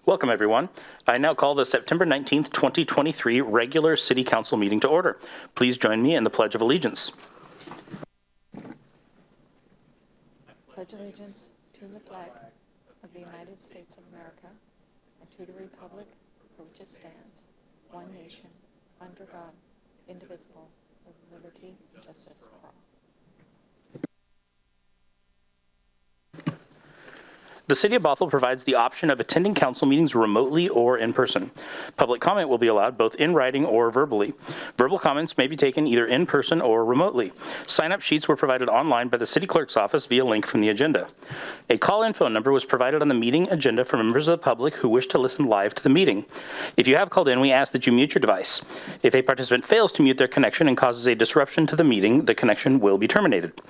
Welcome, everyone. I now call the September 19th, 2023 regular City Council meeting to order. Please join me in the Pledge of Allegiance. Pledge allegiance to the flag of the United States of America and to the republic for which it stands, one nation, under God, indivisible, with liberty and justice for all. The City of Bothell provides the option of attending council meetings remotely or in person. Public comment will be allowed both in writing or verbally. Verbal comments may be taken either in person or remotely. Sign-up sheets were provided online by the City Clerk's office via link from the agenda. A call-in phone number was provided on the meeting agenda for members of the public who wish to listen live to the meeting. If you have called in, we ask that you mute your device. If a participant fails to mute their connection and causes a disruption to the meeting, the connection will be terminated.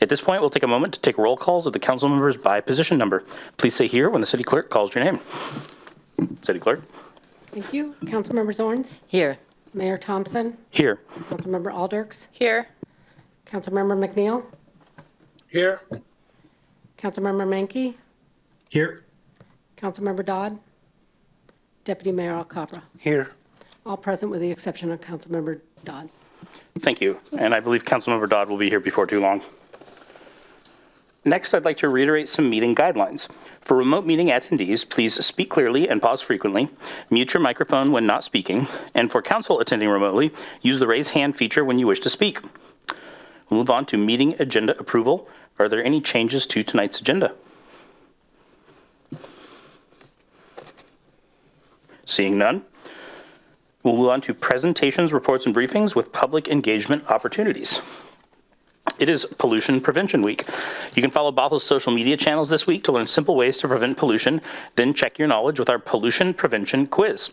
At this point, we'll take a moment to take roll calls of the council members by position number. Please say here when the City Clerk calls your name. City Clerk. Thank you. Councilmember Zorns? Here. Mayor Thompson? Here. Councilmember Alders? Here. Councilmember McNeil? Here. Councilmember Mankey? Here. Councilmember Dodd? Deputy Mayor Alcabra? Here. All present with the exception of Councilmember Dodd. Thank you. And I believe Councilmember Dodd will be here before too long. Next, I'd like to reiterate some meeting guidelines. For remote meeting attendees, please speak clearly and pause frequently, mute your microphone when not speaking, and for council attending remotely, use the raise hand feature when you wish to speak. We'll move on to meeting agenda approval. Are there any changes to tonight's agenda? Seeing none. We'll move on to presentations, reports, and briefings with public engagement opportunities. It is Pollution Prevention Week. You can follow Bothell's social media channels this week to learn simple ways to prevent pollution, then check your knowledge with our pollution prevention quiz.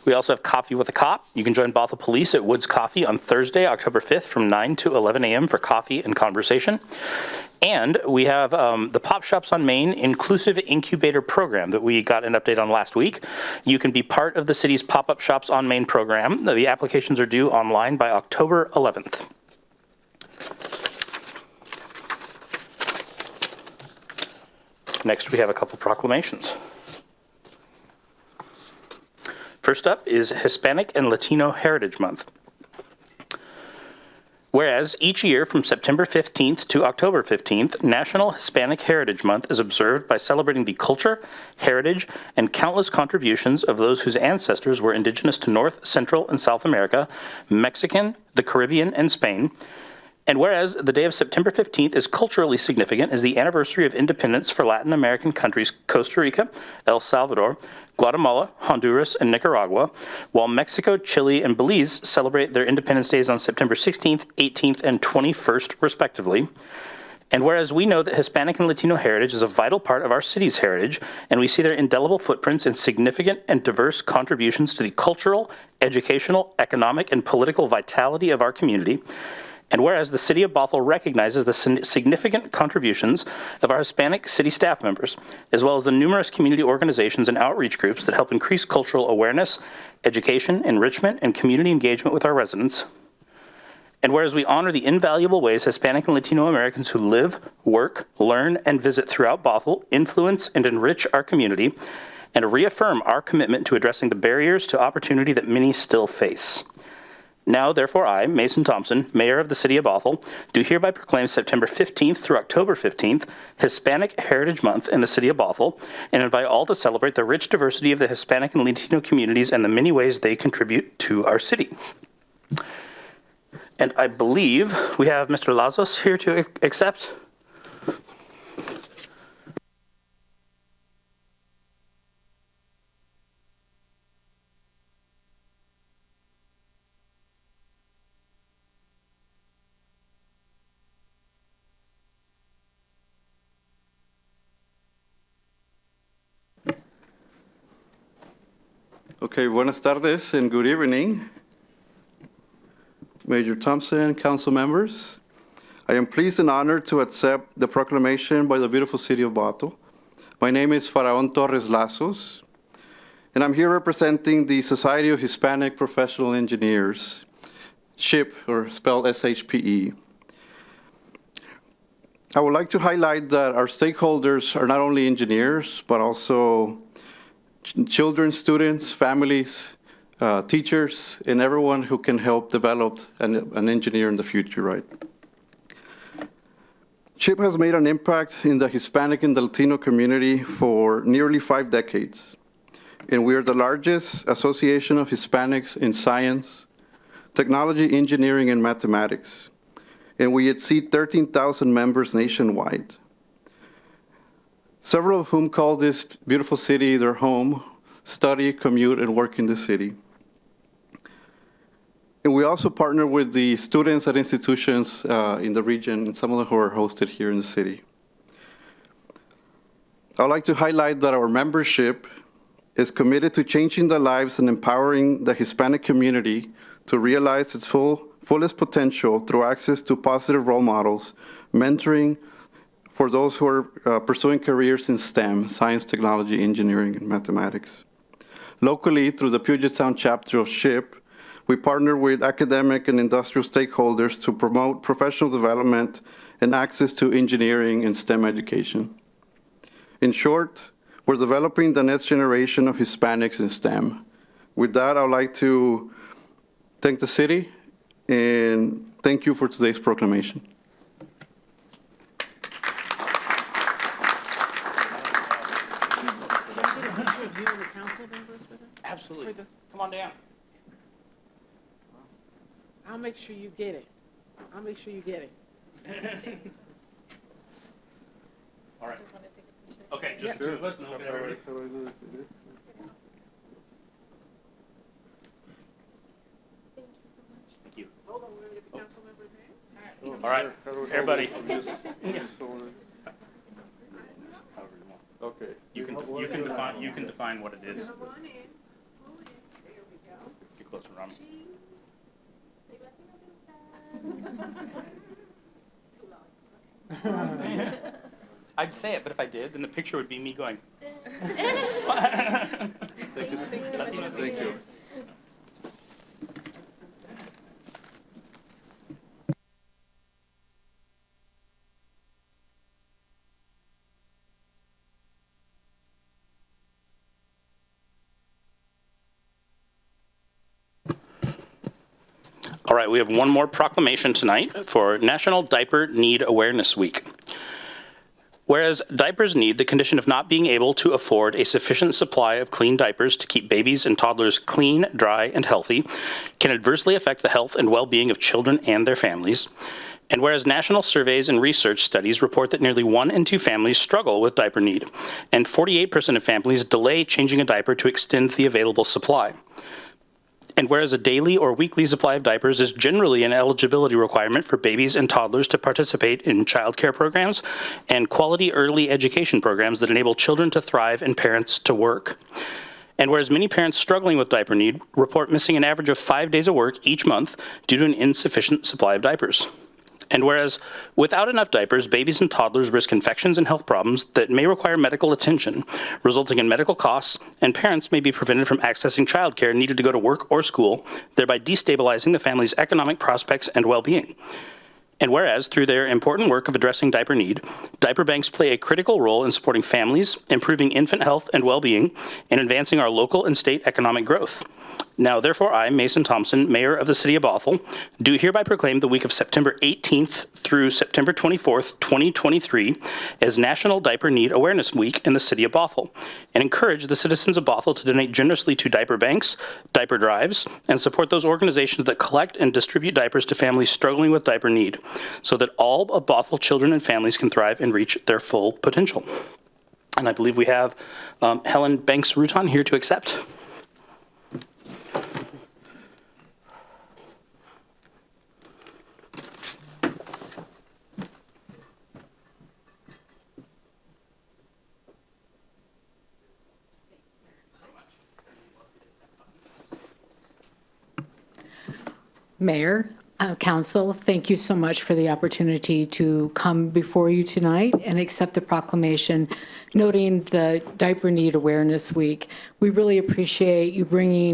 We also have Coffee with a Cop. You can join Bothell Police at Woods Coffee on Thursday, October 5th from 9 to 11 a.m. for coffee and conversation. And we have the Pop Shops on Main Inclusive Incubator Program that we got an update on last week. You can be part of the city's Pop-Up Shops on Main program. The applications are due online by October 11th. Next, we have a couple proclamations. First up is Hispanic and Latino Heritage Month. Whereas each year from September 15th to October 15th, National Hispanic Heritage Month is observed by celebrating the culture, heritage, and countless contributions of those whose ancestors were indigenous to North, Central, and South America, Mexican, the Caribbean, and Spain. And whereas the day of September 15th is culturally significant as the anniversary of independence for Latin American countries Costa Rica, El Salvador, Guatemala, Honduras, and Nicaragua, while Mexico, Chile, and Belize celebrate their independence days on September 16th, 18th, and 21st, respectively. And whereas we know that Hispanic and Latino heritage is a vital part of our city's heritage, and we see their indelible footprints and significant and diverse contributions to the cultural, educational, economic, and political vitality of our community, and whereas the City of Bothell recognizes the significant contributions of our Hispanic city staff members, as well as the numerous community organizations and outreach groups that help increase cultural awareness, education, enrichment, and community engagement with our residents. And whereas we honor the invaluable ways Hispanic and Latino Americans who live, work, learn, and visit throughout Bothell influence and enrich our community, and reaffirm our commitment to addressing the barriers to opportunity that many still face. Now, therefore, I, Mason Thompson, Mayor of the City of Bothell, do hereby proclaim September 15th through October 15th Hispanic Heritage Month in the City of Bothell, and invite all to celebrate the rich diversity of the Hispanic and Latino communities and the many ways they contribute to our city. And I believe we have Mr. Lazos here to accept. Okay, buenas tardes and good evening. Mayor Thompson, council members. I am pleased and honored to accept the proclamation by the beautiful city of Bothell. My name is Faraón Torres Lazos, and I'm here representing the Society of Hispanic Professional Engineers, SHIP, or spelled SHPE. I would like to highlight that our stakeholders are not only engineers, but also children, students, families, teachers, and everyone who can help develop an engineer in the future, right? CHIP has made an impact in the Hispanic and the Latino community for nearly 5 decades. And we are the largest association of Hispanics in science, technology, engineering, and mathematics. And we exceed 13,000 members nationwide, several of whom call this beautiful city their home, study, commute, and work in the city. And we also partner with the students at institutions in the region, and some of them who are hosted here in the city. I'd like to highlight that our membership is committed to changing the lives and empowering the Hispanic community to realize its fullest potential through access to positive role models, mentoring for those who are pursuing careers in STEM, science, technology, engineering, and mathematics. Locally, through the Puget Sound chapter of CHIP, we partner with academic and industrial stakeholders to promote professional development and access to engineering and STEM education. In short, we're developing the next generation of Hispanics in STEM. With that, I'd like to thank the city and thank you for today's proclamation. Absolutely. Come on down. I'll make sure you get it. I'll make sure you get it. All right. Okay, just the two of us, and then we'll get everybody. Thank you. Hold on, we're gonna get the council member's name. All right, everybody. Okay. You can define what it is. Come on in. Pull in. There we go. Get closer, Ron. I'd say it, but if I did, then the picture would be me going. Thank you. All right, we have one more proclamation tonight for National Diaper Need Awareness Week. Whereas diapers need the condition of not being able to afford a sufficient supply of clean diapers to keep babies and toddlers clean, dry, and healthy, can adversely affect the health and well-being of children and their families. And whereas national surveys and research studies report that nearly 1 in 2 families struggle with diaper need, and 48% of families delay changing a diaper to extend the available supply. And whereas a daily or weekly supply of diapers is generally an eligibility requirement for babies and toddlers to participate in childcare programs and quality early education programs that enable children to thrive and parents to work. And whereas many parents struggling with diaper need report missing an average of 5 days of work each month due to an insufficient supply of diapers. And whereas without enough diapers, babies and toddlers risk infections and health problems that may require medical attention, resulting in medical costs, and parents may be prevented from accessing childcare needed to go to work or school, thereby destabilizing the family's economic prospects and well-being. And whereas, through their important work of addressing diaper need, diaper banks play a critical role in supporting families, improving infant health and well-being, and advancing our local and state economic growth. Now, therefore, I, Mason Thompson, Mayor of the City of Bothell, do hereby proclaim the week of September 18th through September 24th, 2023, as National Diaper Need Awareness Week in the City of Bothell, and encourage the citizens of Bothell to donate generously to diaper banks, diaper drives, and support those organizations that collect and distribute diapers to families struggling with diaper need, so that all of Bothell children and families can thrive and reach their full potential. And I believe we have Helen Banks-Rutan here to accept. Mayor, Council, thank you so much for the opportunity to come before you tonight and accept the proclamation noting the Diaper Need Awareness Week. We really appreciate you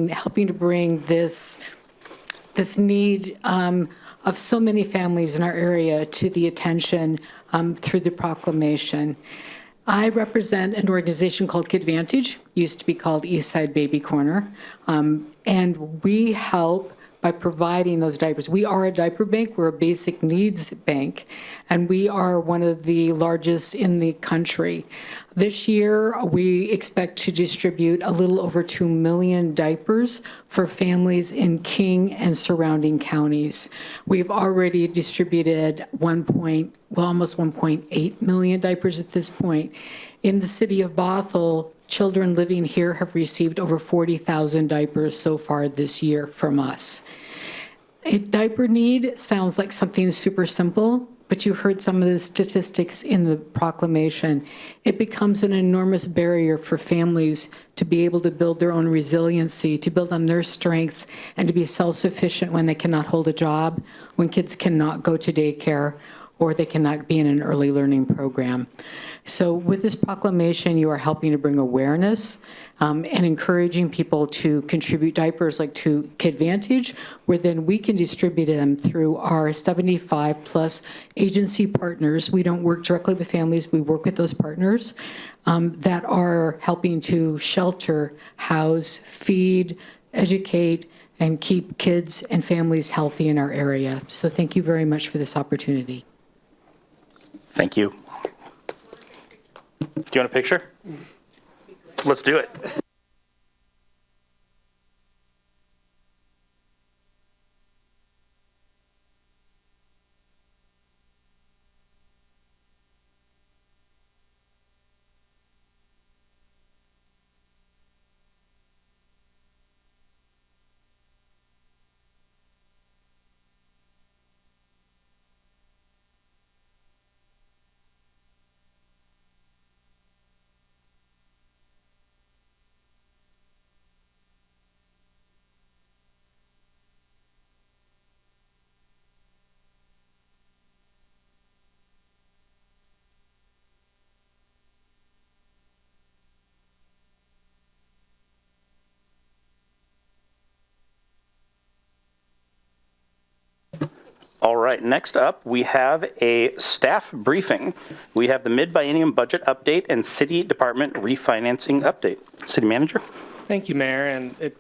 helping to bring this need of so many families in our area to the attention through the proclamation. I represent an organization called Kidvantage, used to be called Eastside Baby Corner, and we help by providing those diapers. We are a diaper bank. We're a basic needs bank, and we are one of the largest in the country. This year, we expect to distribute a little over 2 million diapers for families in King and surrounding counties. We've already distributed almost 1.8 million diapers at this point. In the city of Bothell, children living here have received over 40,000 diapers so far this year from us. A diaper need sounds like something super simple, but you heard some of the statistics in the proclamation. It becomes an enormous barrier for families to be able to build their own resiliency, to build on their strengths, and to be self-sufficient when they cannot hold a job, when kids cannot go to daycare, or they cannot be in an early learning program. So with this proclamation, you are helping to bring awareness and encouraging people to contribute diapers like to Kidvantage, where then we can distribute them through our 75+ agency partners. We don't work directly with families, we work with those partners that are helping to shelter, house, feed, educate, and keep kids and families healthy in our area. So thank you very much for this opportunity. Thank you. Do you want a picture? Let's do it. All right, next up, we have a staff briefing. We have the Mid-Biennium budget update and City Department refinancing update. City Manager? Thank you, Mayor. And it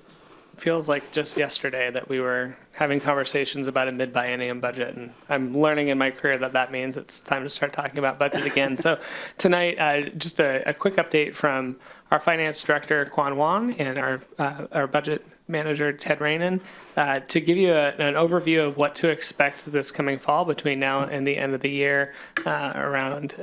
feels like just yesterday that we were having conversations about a mid-biennium budget. And I'm learning in my career that that means it's time to start talking about budget again. So tonight, just a quick update from our finance director, Quan Wong, and our budget manager, Ted Rainin, to give you an overview of what to expect this coming fall between now and the end of the year around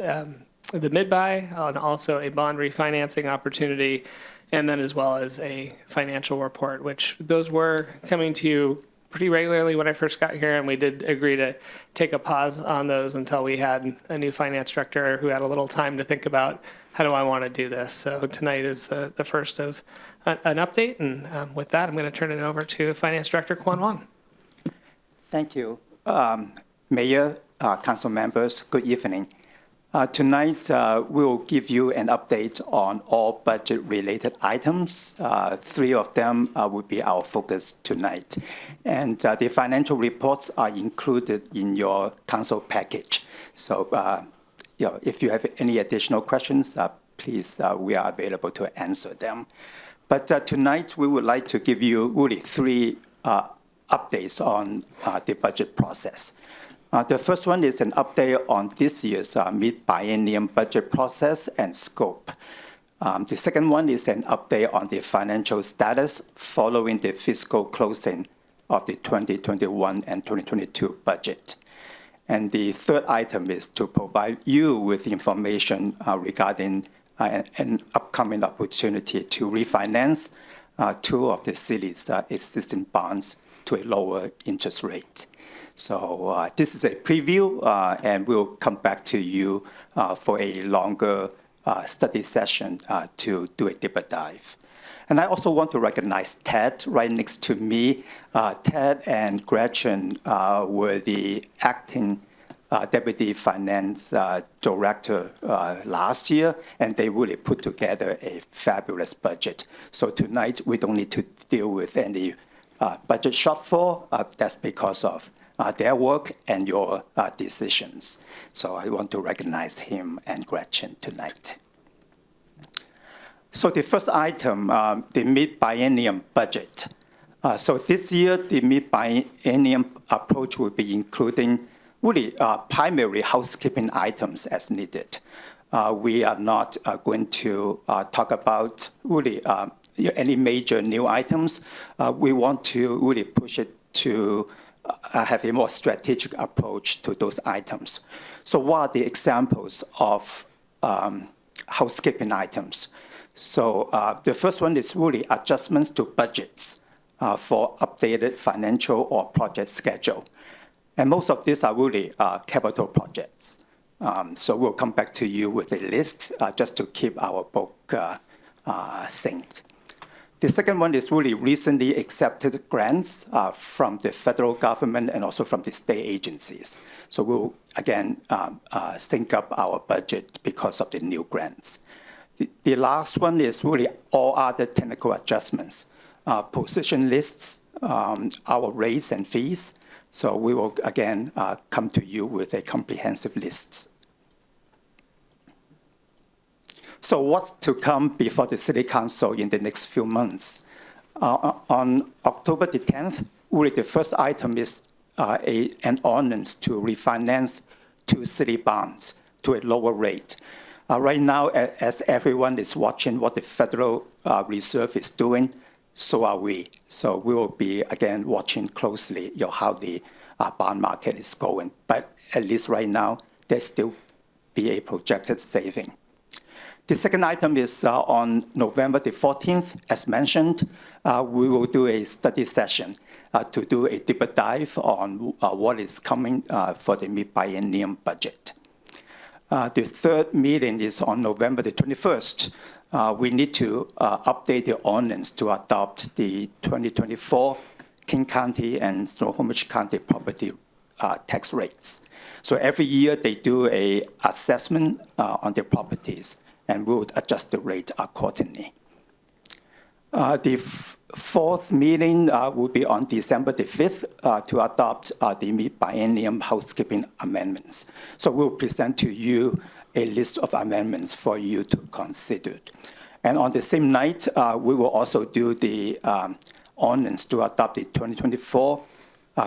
the mid-buy, and also a bond refinancing opportunity, and then as well as a financial report, which those were coming to you pretty regularly when I first got here, and we did agree to take a pause on those until we had a new finance director who had a little time to think about how do I want to do this. So tonight is the first of an update, and with that, I'm going to turn it over to Finance Director Quan Wong. Thank you. Mayor, council members, good evening. Tonight, we'll give you an update on all budget-related items. 3 of them will be our focus tonight. And the financial reports are included in your council package. So if you have any additional questions, please, we are available to answer them. But tonight, we would like to give you really 3 updates on the budget process. The first one is an update on this year's mid-biennium budget process and scope. The second one is an update on the financial status following the fiscal closing of the 2021 and 2022 budget. And the third item is to provide you with information regarding an upcoming opportunity to refinance 2 of the city's existing bonds to a lower interest rate. So this is a preview, and we'll come back to you for a longer study session to do a deeper dive. And I also want to recognize Ted right next to me. Ted and Gretchen were the acting Deputy Finance Director last year, and they really put together a fabulous budget. So tonight, we don't need to deal with any budget shortfall. That's because of their work and your decisions. So I want to recognize him and Gretchen tonight. So the first item, the mid-biennium budget. So this year, the mid-biennium approach will be including really primary housekeeping items as needed. We are not going to talk about really any major new items. We want to really push it to have a more strategic approach to those items. So what are the examples of housekeeping items? So the first one is really adjustments to budgets for updated financial or project schedule. And most of these are really capital projects. So we'll come back to you with a list just to keep our book synced. The second one is really recently accepted grants from the federal government and also from the state agencies. So we'll, again, sync up our budget because of the new grants. The last one is really all other technical adjustments, position lists, our rates and fees. So we will, again, come to you with a comprehensive list. So what's to come before the City Council in the next few months? On October the 10th, really the first item is an ordinance to refinance 2 city bonds to a lower rate. Right now, as everyone is watching what the Federal Reserve is doing, so are we. So we will be, again, watching closely how the bond market is going. But at least right now, there still be a projected saving. The second item is on November the 14th, as mentioned, we will do a study session to do a deeper dive on what is coming for the mid-biennium budget. The third meeting is on November the 21st. We need to update the ordinance to adopt the 2024 King County and Snohomish County property tax rates. So every year they do an assessment on their properties, and we would adjust the rate accordingly. The fourth meeting will be on December the 5th to adopt the mid-biennium housekeeping amendments. So we'll present to you a list of amendments for you to consider. And on the same night, we will also do the ordinance to adopt the 2024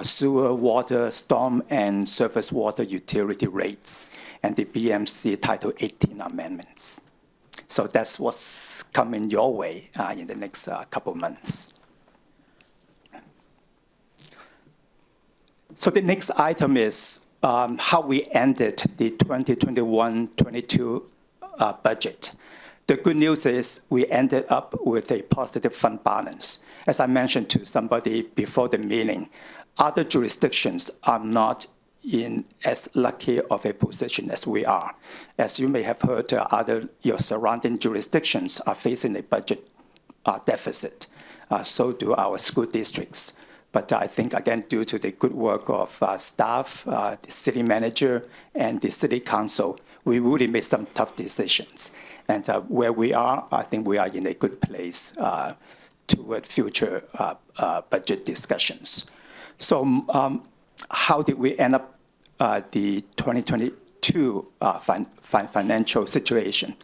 sewer, water, storm, and surface water utility rates and the BMC Title 18 amendments. So that's what's coming your way in the next couple months. So the next item is how we ended the 2021-22 budget. The good news is we ended up with a positive fund balance. As I mentioned to somebody before the meeting, other jurisdictions are not in as lucky of a position as we are. As you may have heard, your surrounding jurisdictions are facing a budget deficit. So do our school districts. But I think, again, due to the good work of staff, the city manager, and the city council, we really made some tough decisions. And where we are, I think we are in a good place toward future budget discussions. So how did we end up the 2022 financial situation?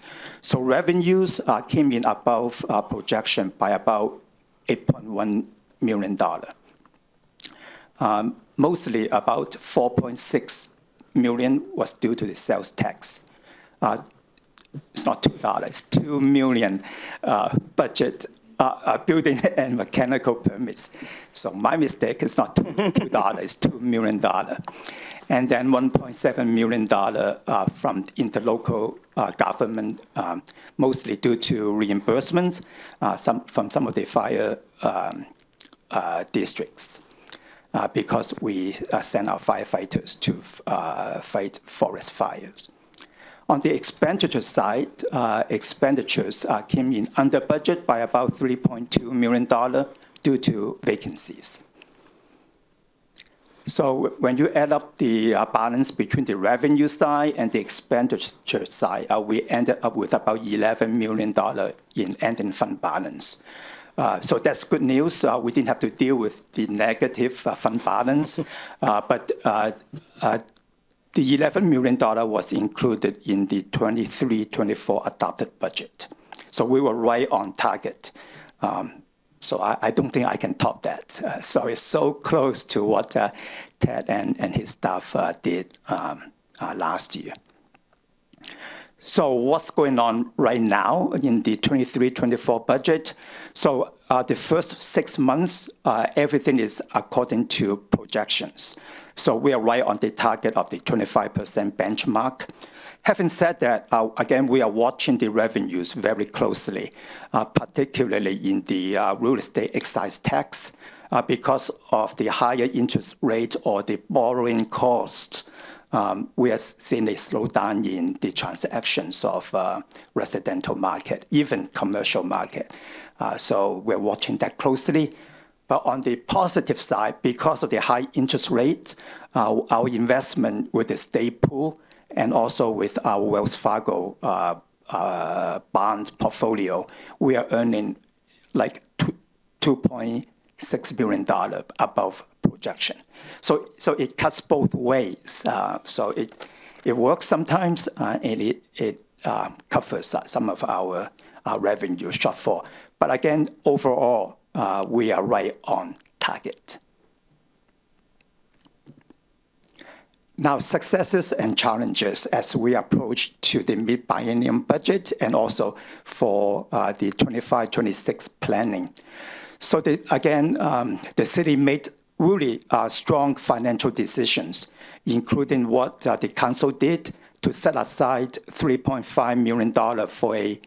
So revenues came in above projection by about $8.1 million. Mostly about $4.6 million was due to the sales tax. It's not $2, it's $2 million budget building and mechanical permits. So my mistake, it's not $2, it's $2 million. And then $1.7 million from interlocal government, mostly due to reimbursements from some of the fire districts. Because we send our firefighters to fight forest fires. On the expenditure side, expenditures came in under budget by about $3.2 million due to vacancies. So when you add up the balance between the revenue side and the expenditure side, we ended up with about $11 million in ending fund balance. So that's good news. We didn't have to deal with the negative fund balance, but the $11 million was included in the 23-24 adopted budget. So we were right on target. So I don't think I can top that. So it's so close to what Ted and his staff did last year. So what's going on right now in the 23-24 budget? So the first 6 months, everything is according to projections. So we are right on the target of the 25% benchmark. Having said that, again, we are watching the revenues very closely, particularly in the real estate excise tax, because of the higher interest rate or the borrowing costs. We are seeing a slowdown in the transactions of residential market, even commercial market. So we're watching that closely. But on the positive side, because of the high interest rate, our investment with the state pool and also with our Wells Fargo bond portfolio, we are earning like $2.6 billion above projection. So it cuts both ways. So it works sometimes, and it covers some of our revenue shortfall. But again, overall, we are right on target. Now, successes and challenges as we approach to the mid-biennium budget and also for the 25-26 planning. So again, the city made really strong financial decisions, including what the council did to set aside $3.5 million for a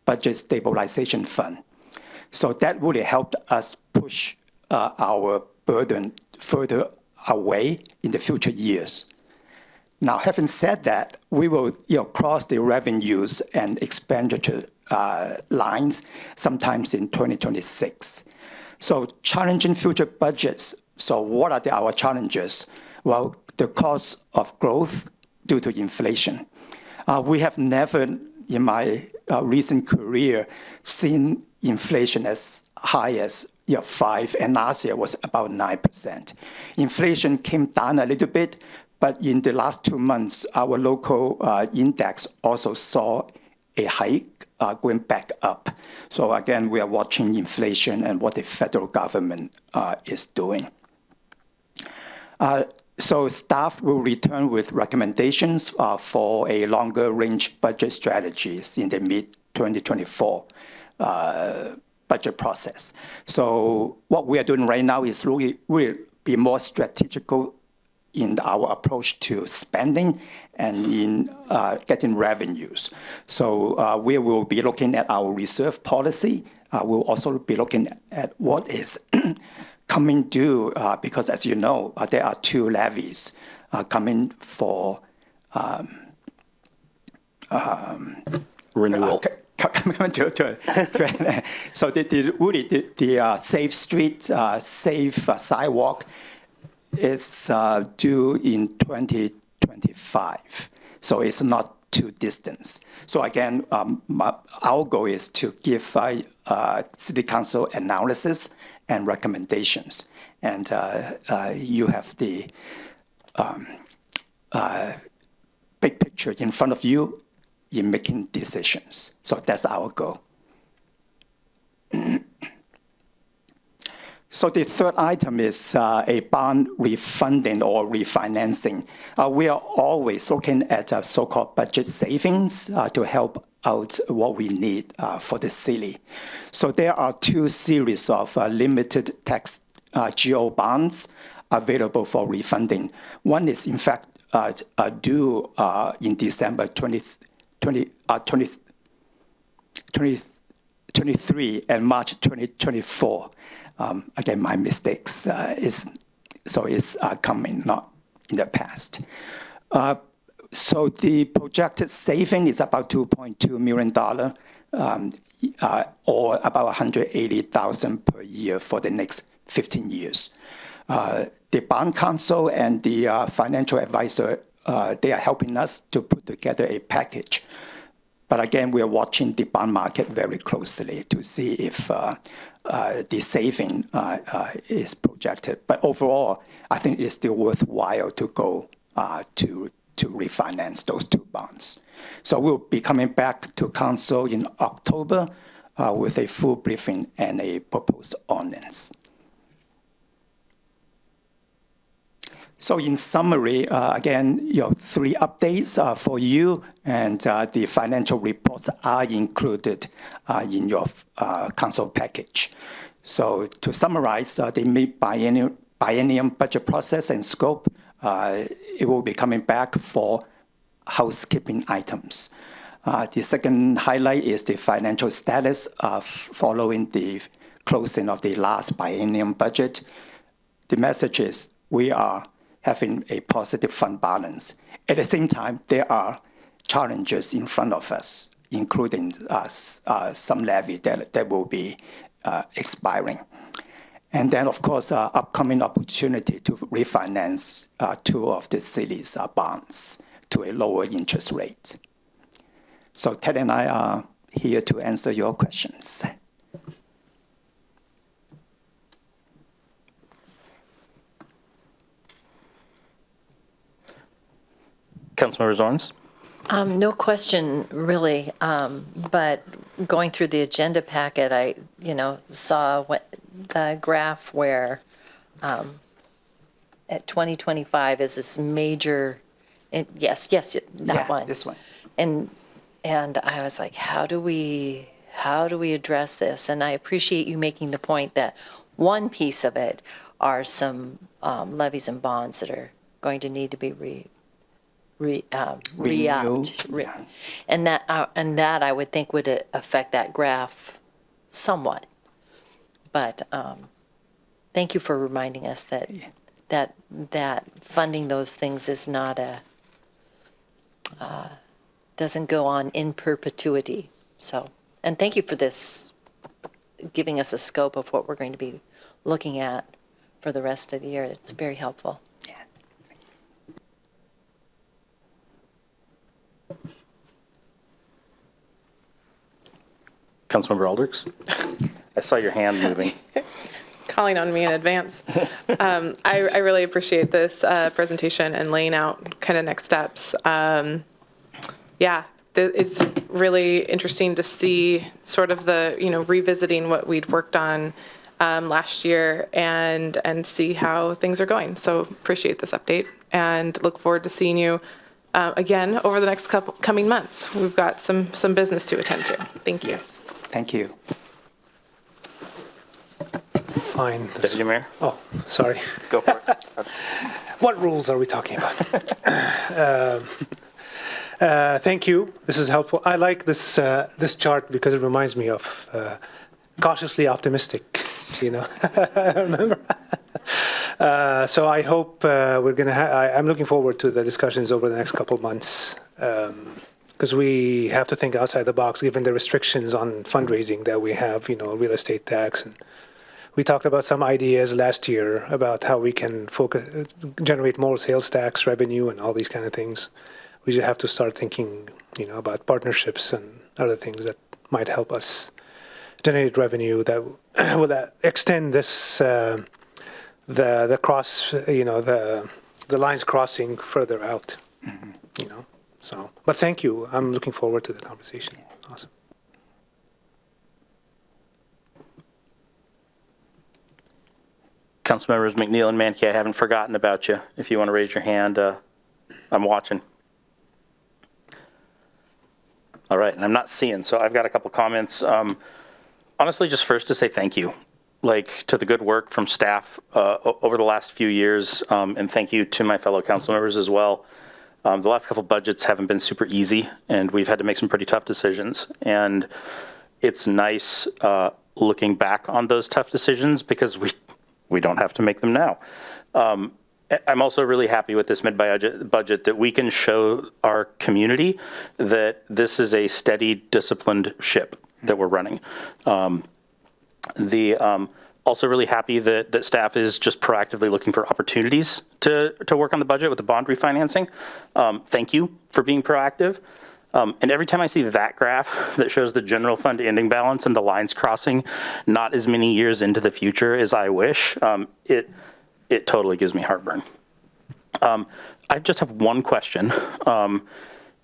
budget stabilization fund. So that really helped us push our burden further away in the future years. Now, having said that, we will cross the revenues and expenditure lines sometimes in 2026. So challenging future budgets. So what are our challenges? Well, the cost of growth due to inflation. We have never, in my recent career, seen inflation as high as 5%, and last year was about 9%. Inflation came down a little bit, but in the last 2 months, our local index also saw a hike going back up. So again, we are watching inflation and what the federal government is doing. So staff will return with recommendations for a longer range budget strategies in the mid-2024 budget process. So what we are doing right now is really be more strategical in our approach to spending and in getting revenues. So we will be looking at our reserve policy. We'll also be looking at what is coming due, because as you know, there are 2 levies coming for renewal. So the Safe Street, Safe Sidewalk is due in 2025. So it's not too distant. So again, our goal is to give City Council analysis and recommendations. And you have the big picture in front of you in making decisions. So that's our goal. So the third item is a bond refunding or refinancing. We are always looking at so-called budget savings to help out what we need for the city. So there are 2 series of limited tax GO bonds available for refunding. One is in fact due in December 2023 and March 2024. Again, my mistakes is coming, not in the past. So the projected saving is about $2.2 million, or about $180,000 per year for the next 15 years. The bond counsel and the financial advisor, they are helping us to put together a package. But again, we are watching the bond market very closely to see if the saving is projected. But overall, I think it's still worthwhile to go to to refinance those 2 bonds. So we'll be coming back to council in October with a full briefing and a proposed ordinance. So in summary, again, 3 updates for you, and the financial reports are included in your council package. So to summarize, the Mid-Biennium budget process and scope, it will be coming back for housekeeping items. The second highlight is the financial status following the closing of the last biennium budget. The message is we are having a positive fund balance. At the same time, there are challenges in front of us, including some levy that will be expiring. And then, of course, upcoming opportunity to refinance 2 of the city's bonds to a lower interest rate. So Ted and I are here to answer your questions. Councilmember Zorns? No question, really. But going through the agenda packet, I, saw the graph where at 2025 is this major, yes, that one. This one. And I was like, how do we address this? And I appreciate you making the point that one piece of it are some levies and bonds that are going to need to be re-upped. And that I would think would affect that graph somewhat. But thank you for reminding us that funding those things is not doesn't go on in perpetuity. So, and thank you for this, giving us a scope of what we're going to be looking at for the rest of the year. It's very helpful. Councilmember Aldrich? I saw your hand moving. Calling on me in advance. I really appreciate this presentation and laying out kind of next steps. It's really interesting to see sort of the, revisiting what we'd worked on last year and see how things are going. So appreciate this update and look forward to seeing you again over the next coming months. We've got some business to attend to. Thank you. Yes. Thank you. Fine. Deputy Mayor? Oh, sorry. Go for it. What rules are we talking about? Thank you. This is helpful. I like this chart because it reminds me of cautiously optimistic. Remember? So I hope we're going to. I'm looking forward to the discussions over the next couple of months because we have to think outside the box, given the restrictions on fundraising that we have. Real estate tax, and we talked about some ideas last year about how we can generate more sales tax revenue and all these kind of things. We just have to start thinking, about partnerships and other things that might help us generate revenue that will extend this the cross, the lines crossing further out. So, but thank you. I'm looking forward to the conversation. Awesome. Councilmembers McNeil and Mankey, I haven't forgotten about you. If you want to raise your hand, I'm watching. All right, and I'm not seeing, so I've got a couple comments. Honestly, just first to say thank you, to the good work from staff over the last few years, and thank you to my fellow council members as well. The last couple budgets haven't been super easy, and we've had to make some pretty tough decisions. And it's nice looking back on those tough decisions because we don't have to make them now. I'm also really happy with this mid-budget that we can show our community that this is a steady, disciplined ship that we're running. Also really happy that staff is just proactively looking for opportunities to work on the budget with the bond refinancing. Thank you for being proactive. And every time I see that graph that shows the general fund ending balance and the lines crossing not as many years into the future as I wish, it totally gives me heartburn. I just have one question.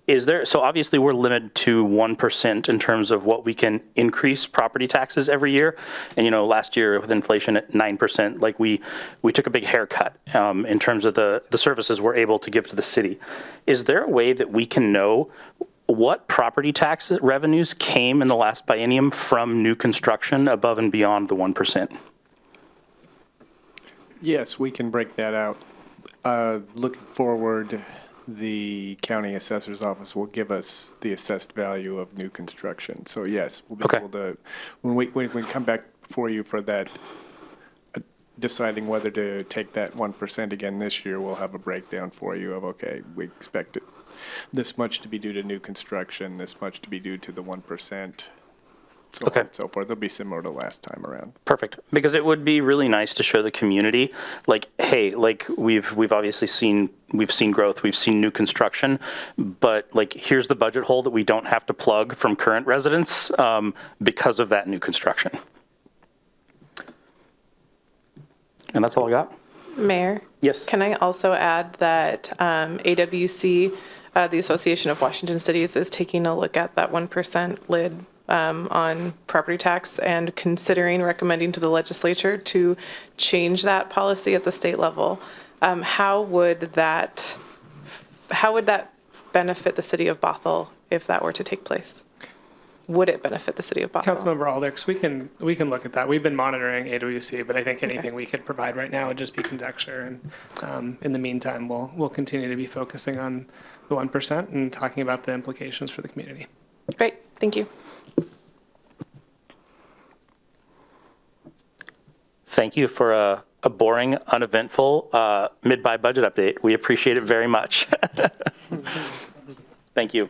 Is there, so obviously we're limited to 1% in terms of what we can increase property taxes every year. And, last year with inflation at 9%, like we took a big haircut in terms of the services we're able to give to the city. Is there a way that we can know what property tax revenues came in the last biennium from new construction above and beyond the 1%? Yes, we can break that out. Looking forward, the county assessor's office will give us the assessed value of new construction. So yes, we'll be able to, when we come back for you for that, deciding whether to take that 1% again this year, we'll have a breakdown for you of, okay, we expect it, this much to be due to new construction, this much to be due to the 1%. So on and so forth. They'll be similar to last time around. Perfect. Because it would be really nice to show the community, like, hey, like we've obviously seen growth, we've seen new construction, but like here's the budget hole that we don't have to plug from current residents because of that new construction. And that's all I got. Mayor? Yes. Can I also add that AWC, the Association of Washington Cities, is taking a look at that 1% lid on property tax and considering recommending to the legislature to change that policy at the state level. How would that benefit the city of Bothell if that were to take place? Would it benefit the city of Bothell? Councilmember Aldrich, we can look at that. We've been monitoring AWC, but I think anything we could provide right now would just be conjecture. And in the meantime, we'll continue to be focusing on the 1% and talking about the implications for the community. Great, thank you. Thank you for a boring, uneventful mid-buy budget update. We appreciate it very much. Thank you.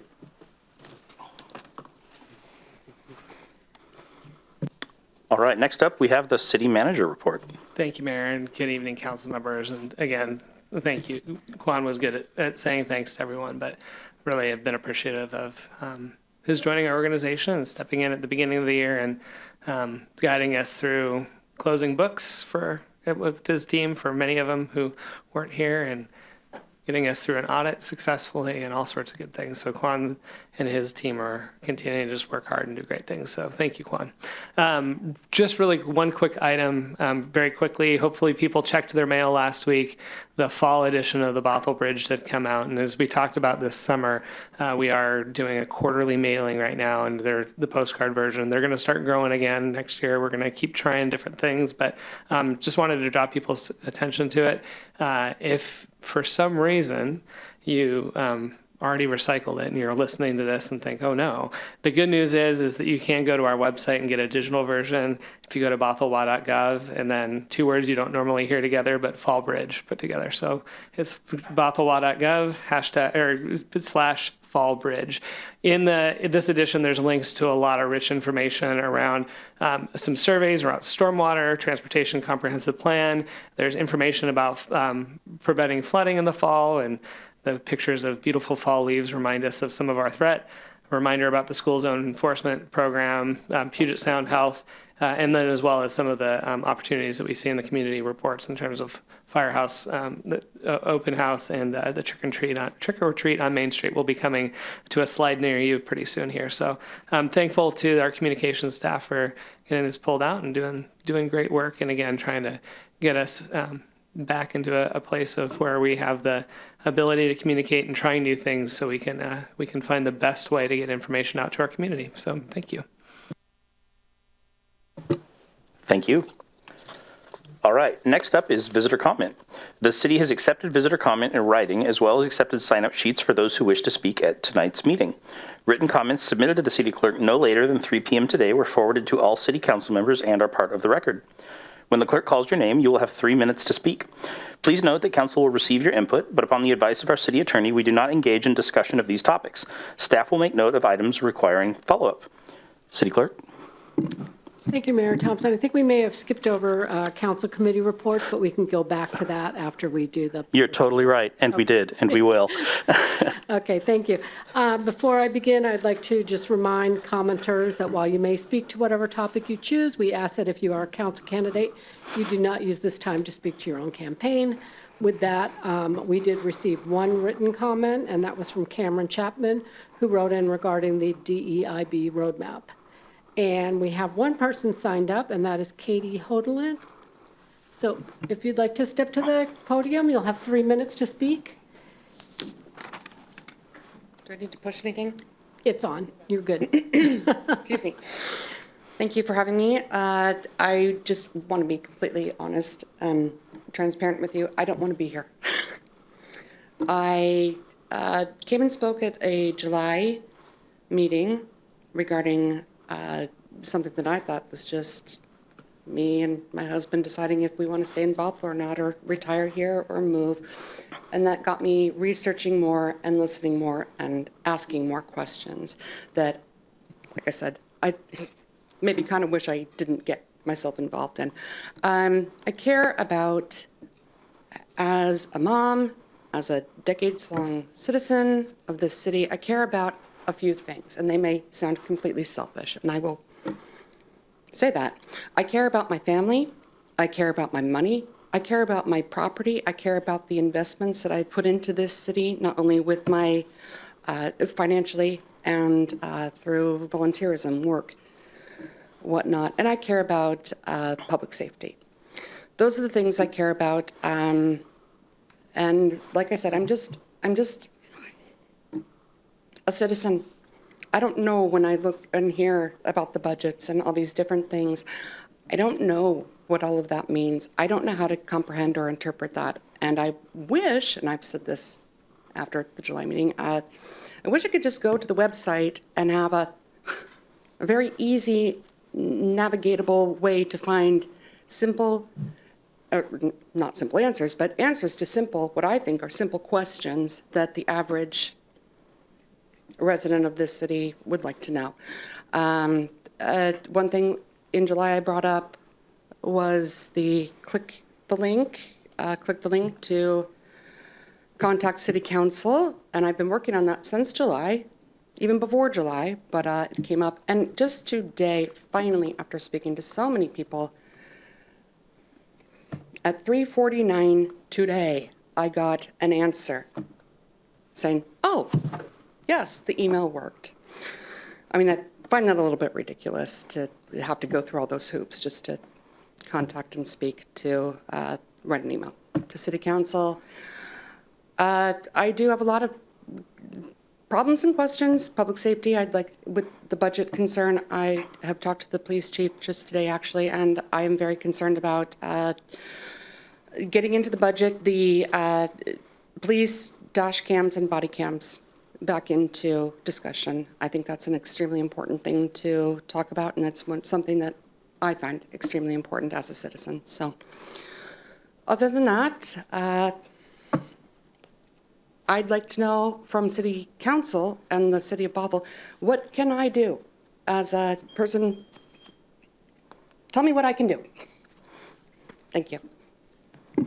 All right, next up, we have the city manager report. Thank you, Mayor, and good evening, council members. And again, thank you. Quan was good at saying thanks to everyone, but really have been appreciative of his joining our organization and stepping in at the beginning of the year and guiding us through closing books with his team for many of them who weren't here and getting us through an audit successfully and all sorts of good things. So Quan and his team are continuing to just work hard and do great things. So thank you, Quan. Just really one quick item, very quickly. Hopefully people checked their mail last week. The fall edition of the Bothell Bridge did come out. And as we talked about this summer, we are doing a quarterly mailing right now, and they're the postcard version. They're going to start growing again next year. We're going to keep trying different things, but just wanted to draw people's attention to it. If for some reason you already recycled it and you're listening to this and think, oh no, the good news is that you can go to our website and get a digital version. If you go to bothellwa.gov and then two words you don't normally hear together, but Fall Bridge put together. So it's bothellwa.gov / Fall Bridge. In this edition, there's links to a lot of rich information around some surveys around stormwater, transportation comprehensive plan. There's information about preventing flooding in the fall, and the pictures of beautiful fall leaves remind us of some of our threat. A reminder about the school zone enforcement program, Puget Sound Health, and then as well as some of the opportunities that we see in the community reports in terms of Firehouse, the open house, and the trick or treat on Main Street will be coming to a slide near you pretty soon here. So I'm thankful to our communications staff for getting this pulled out and doing great work, and again trying to get us back into a place of where we have the ability to communicate and try new things, so we can find the best way to get information out to our community. So thank you. Thank you. All right, next up is visitor comment. The city has accepted visitor comment in writing, as well as accepted sign-up sheets for those who wish to speak at tonight's meeting. Written comments submitted to the city clerk no later than 3 p.m. today were forwarded to all city council members and are part of the record. When the clerk calls your name, you will have 3 minutes to speak. Please note that council will receive your input, but upon the advice of our city attorney, we do not engage in discussion of these topics. Staff will make note of items requiring follow-up. City clerk. Thank you, Mayor Thompson. I think we may have skipped over council committee reports, but we can go back to that after we do the... You're totally right, and we did, and we will. Okay, thank you. Before I begin, I'd like to just remind commenters that while you may speak to whatever topic you choose, we ask that if you are a council candidate, you do not use this time to speak to your own campaign. With that, we did receive one written comment, and that was from Cameron Chapman, who wrote in regarding the DEIB roadmap. And we have one person signed up, and that is Katie Hodelin. So if you'd like to step to the podium, you'll have 3 minutes to speak. Do I need to push anything? It's on. You're good. Excuse me. Thank you for having me. I just want to be completely honest and transparent with you. I don't want to be here. I came and spoke at a July meeting regarding something that I thought was just me and my husband deciding if we want to stay in Bothell or not, or retire here or move. And that got me researching more and listening more and asking more questions that, like I said, I maybe kind of wish I didn't get myself involved in. I care about, as a mom, as a decades-long citizen of this city, I care about a few things, and they may sound completely selfish, and I will say that. I care about my family. I care about my money. I care about my property. I care about the investments that I put into this city, not only with my financially and through volunteerism work, whatnot. And I care about public safety. Those are the things I care about. And like I said, I'm just a citizen. I don't know, when I look and hear about the budgets and all these different things, I don't know what all of that means. I don't know how to comprehend or interpret that. And I wish, and I've said this after the July meeting, I wish I could just go to the website and have a very easy, navigatable way to find simple, not simple answers, but answers to simple, what I think are simple questions that the average resident of this city would like to know. One thing in July I brought up was the click the link to contact City Council, and I've been working on that since July, even before July, but it came up. And just today, finally, after speaking to so many people, at 3:49 today, I got an answer saying, oh, yes, the email worked. I mean, I find that a little bit ridiculous to have to go through all those hoops just to contact and speak to, write an email to City Council. I do have a lot of problems and questions. Public safety, I'd like, with the budget concern, I have talked to the police chief just today, actually, and I am very concerned about getting into the budget, the police dash cams and body cams back into discussion. I think that's an extremely important thing to talk about, and it's something that I find extremely important as a citizen. So other than that, I'd like to know from City Council and the City of Bothell, what can I do as a person? Tell me what I can do. Thank you.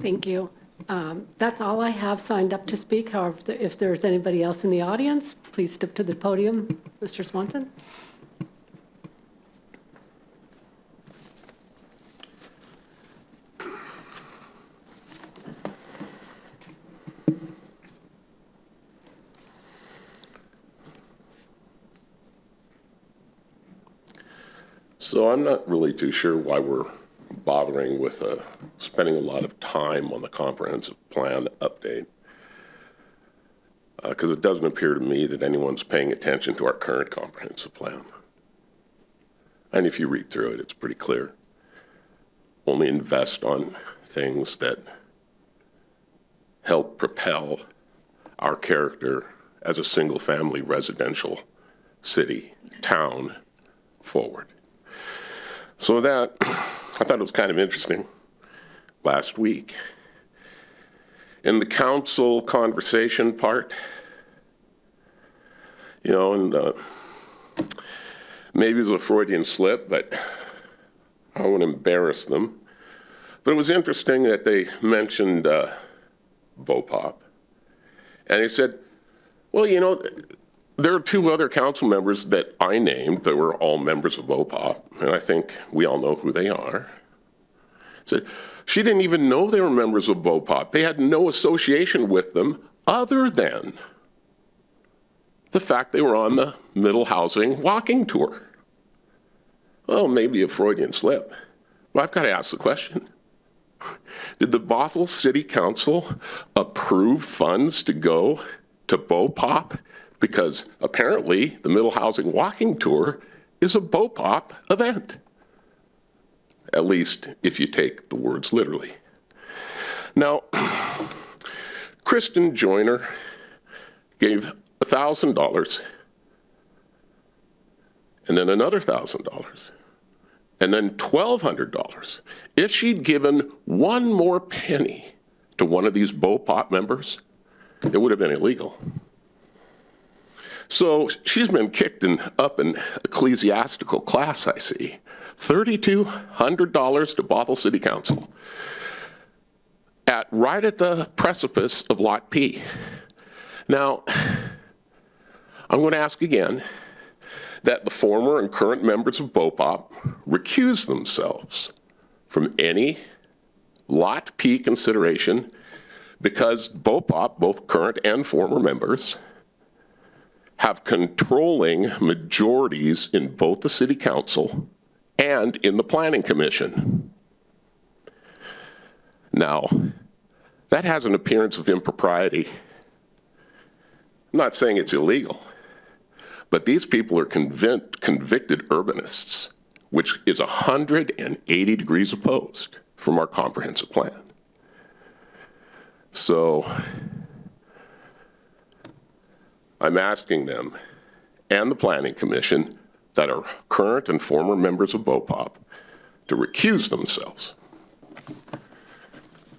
Thank you. That's all I have signed up to speak. However, if there's anybody else in the audience, please step to the podium. Mr. Swanson. So I'm not really too sure why we're bothering with spending a lot of time on the comprehensive plan update, because it doesn't appear to me that anyone's paying attention to our current comprehensive plan. And if you read through it, it's pretty clear. Only invest on things that help propel our character as a single-family residential city, town, forward. So that, I thought it was kind of interesting last week. In the council conversation part, you know, and maybe it was a Freudian slip, but I won't embarrass them. But it was interesting that they mentioned VOPOP. And they said, well, you know, there are two other council members that I named that were all members of VOPOP, and I think we all know who they are. Said she didn't even know they were members of BOPOP. They had no association with them other than the fact they were on the Middle Housing walking tour. Well, maybe a Freudian slip. Well, I've got to ask the question. Did the Bothell City Council approve funds to go to BOPOP? Because apparently the Middle Housing Walking Tour is a BOPOP event. At least if you take the words literally. Now, Kristen Joyner gave $1,000 and then another $1,000 and then $1,200. If she'd given one more penny to one of these BOPOP members, it would have been illegal. So she's been kicked up in ecclesiastical class, I see. $3,200 to Bothell City Council right at the precipice of Lot P. Now, I'm going to ask again that the former and current members of BOPOP recuse themselves from any Lot P consideration because BOPOP, both current and former members, have controlling majorities in both the City Council and in the Planning Commission. Now, that has an appearance of impropriety. I'm not saying it's illegal, but these people are convicted urbanists, which is 180 degrees opposed from our comprehensive plan. So I'm asking them and the Planning Commission that are current and former members of BOPOP to recuse themselves.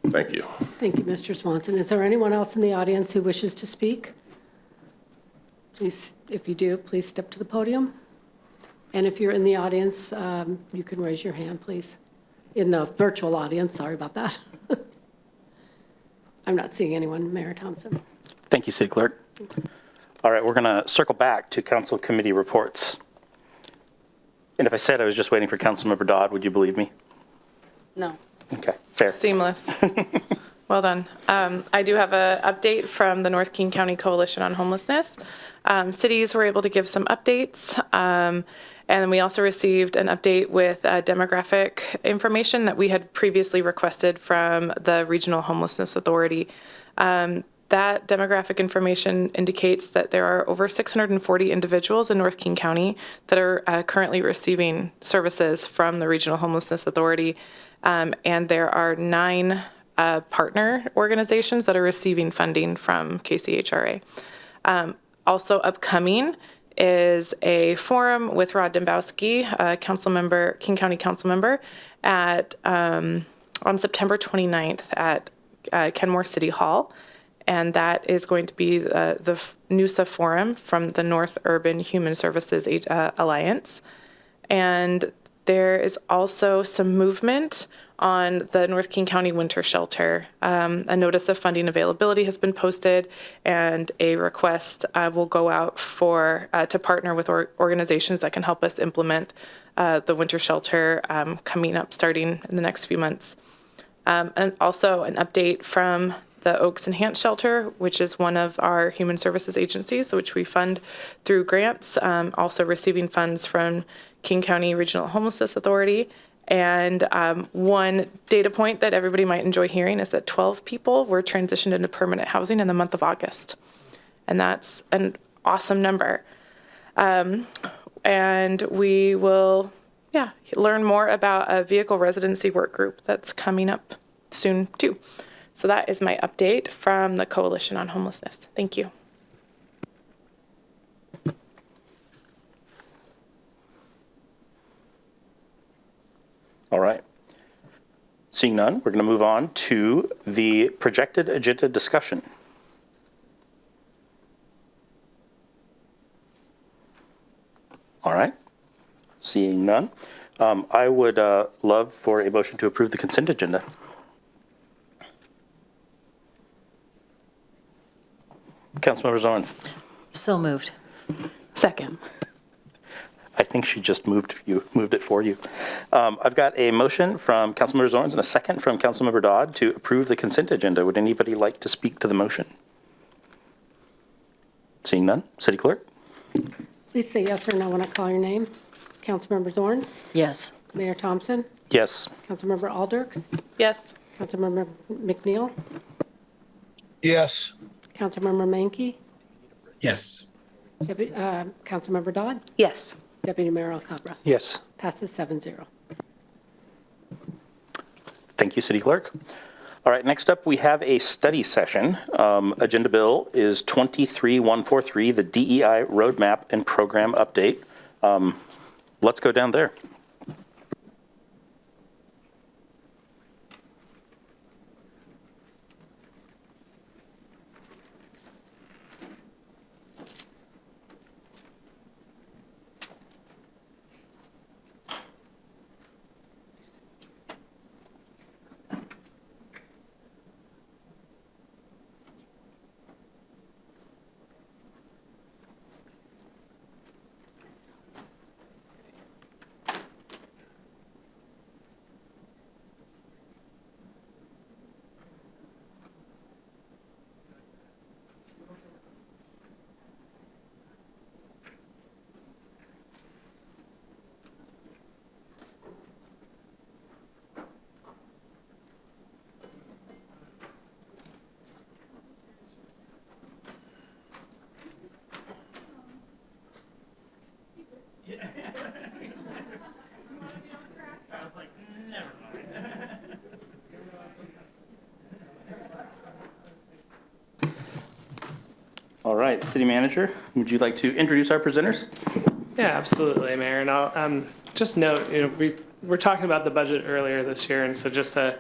Thank you. Thank you, Mr. Swanson. Is there anyone else in the audience who wishes to speak? Please, if you do, please step to the podium. And if you're in the audience, you can raise your hand, please. In the virtual audience, sorry about that. I'm not seeing anyone, Mayor Thompson. Thank you, City Clerk. All right, we're going to circle back to council committee reports. And if I said I was just waiting for Councilmember Dodd, would you believe me? No. Okay, fair. Seamless. Well done. I do have an update from the North King County Coalition on Homelessness. Cities were able to give some updates. And then we also received an update with demographic information that we had previously requested from the Regional Homelessness Authority. That demographic information indicates that there are over 640 individuals in North King County that are currently receiving services from the Regional Homelessness Authority. And there are 9 partner organizations that are receiving funding from KCHRA. Also upcoming is a forum with Rod Dembowski, King County council member, on September 29th at Kenmore City Hall. And that is going to be the NUSA Forum from the North Urban Human Services Alliance. And there is also some movement on the North King County Winter Shelter. A notice of funding availability has been posted, and a request will go out to partner with organizations that can help us implement the winter shelter coming up starting in the next few months. And also an update from the Oaks Enhanced Shelter, which is one of our human services agencies, which we fund through grants, also receiving funds from King County Regional Homelessness Authority. And one data point that everybody might enjoy hearing is that 12 people were transitioned into permanent housing in the month of August. And that's an awesome number. And we will, learn more about a vehicle residency work group that's coming up soon too. So that is my update from the Coalition on Homelessness. Thank you. All right. Seeing none, we're going to move on to the projected agenda discussion. All right. Seeing none, I would love for a motion to approve the consent agenda. Councilmember Zorns. So moved. Second. I think she just moved it for you. I've got a motion from Councilmember Zorns and a second from Councilmember Dodd to approve the consent agenda. Would anybody like to speak to the motion? Seeing none, City Clerk? Please say yes or no when I call your name. Councilmember Zorns? Yes. Mayor Thompson? Yes. Councilmember Alders? Yes. Councilmember McNeil? Yes. Councilmember Mankey? Yes. Councilmember Dodd? Yes. Deputy Mayor Alcabra? Yes. Passes 7-0. Thank you, City Clerk. All right, next up, we have a study session. Agenda bill is 23143, the DEI Roadmap and Program Update. Let's go down there. All right, City Manager, would you like to introduce our presenters? Yeah, absolutely, Mayor. And I'll just note, we were talking about the budget earlier this year, and so just a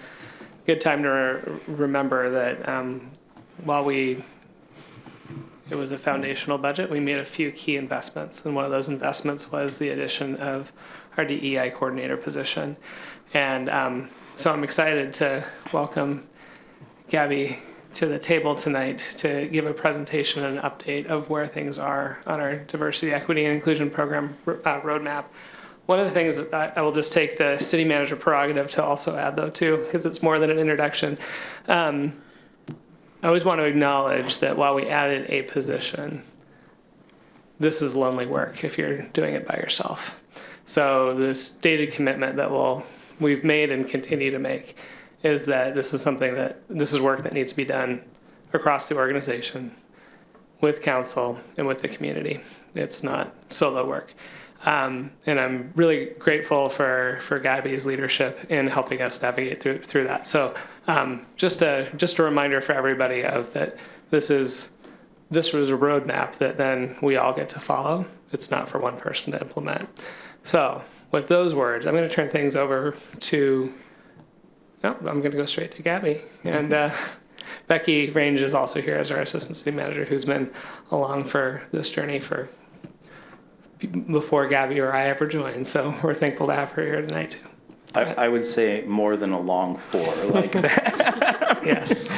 good time to remember that while it was a foundational budget, we made a few key investments, and one of those investments was the addition of our DEI coordinator position. And so I'm excited to welcome Gabby to the table tonight to give a presentation and an update of where things are on our diversity, equity, and inclusion program roadmap. One of the things that I will just take the city manager prerogative to also add, though, too, because it's more than an introduction. I always want to acknowledge that while we added a position, this is lonely work if you're doing it by yourself. So the stated commitment that we've made and continue to make is that this is work that needs to be done across the organization with council and with the community. It's not solo work. And I'm really grateful for Gabby's leadership in helping us navigate through that. So just a reminder for everybody of that this was a roadmap that then we all get to follow. It's not for one person to implement. So with those words, I'm going to turn things over to I'm going to go straight to Gabby. And Becky Range is also here as our assistant city manager, who's been along for this journey before Gabby or I ever joined. So we're thankful to have her here tonight, too. I would say more than along for. Yes.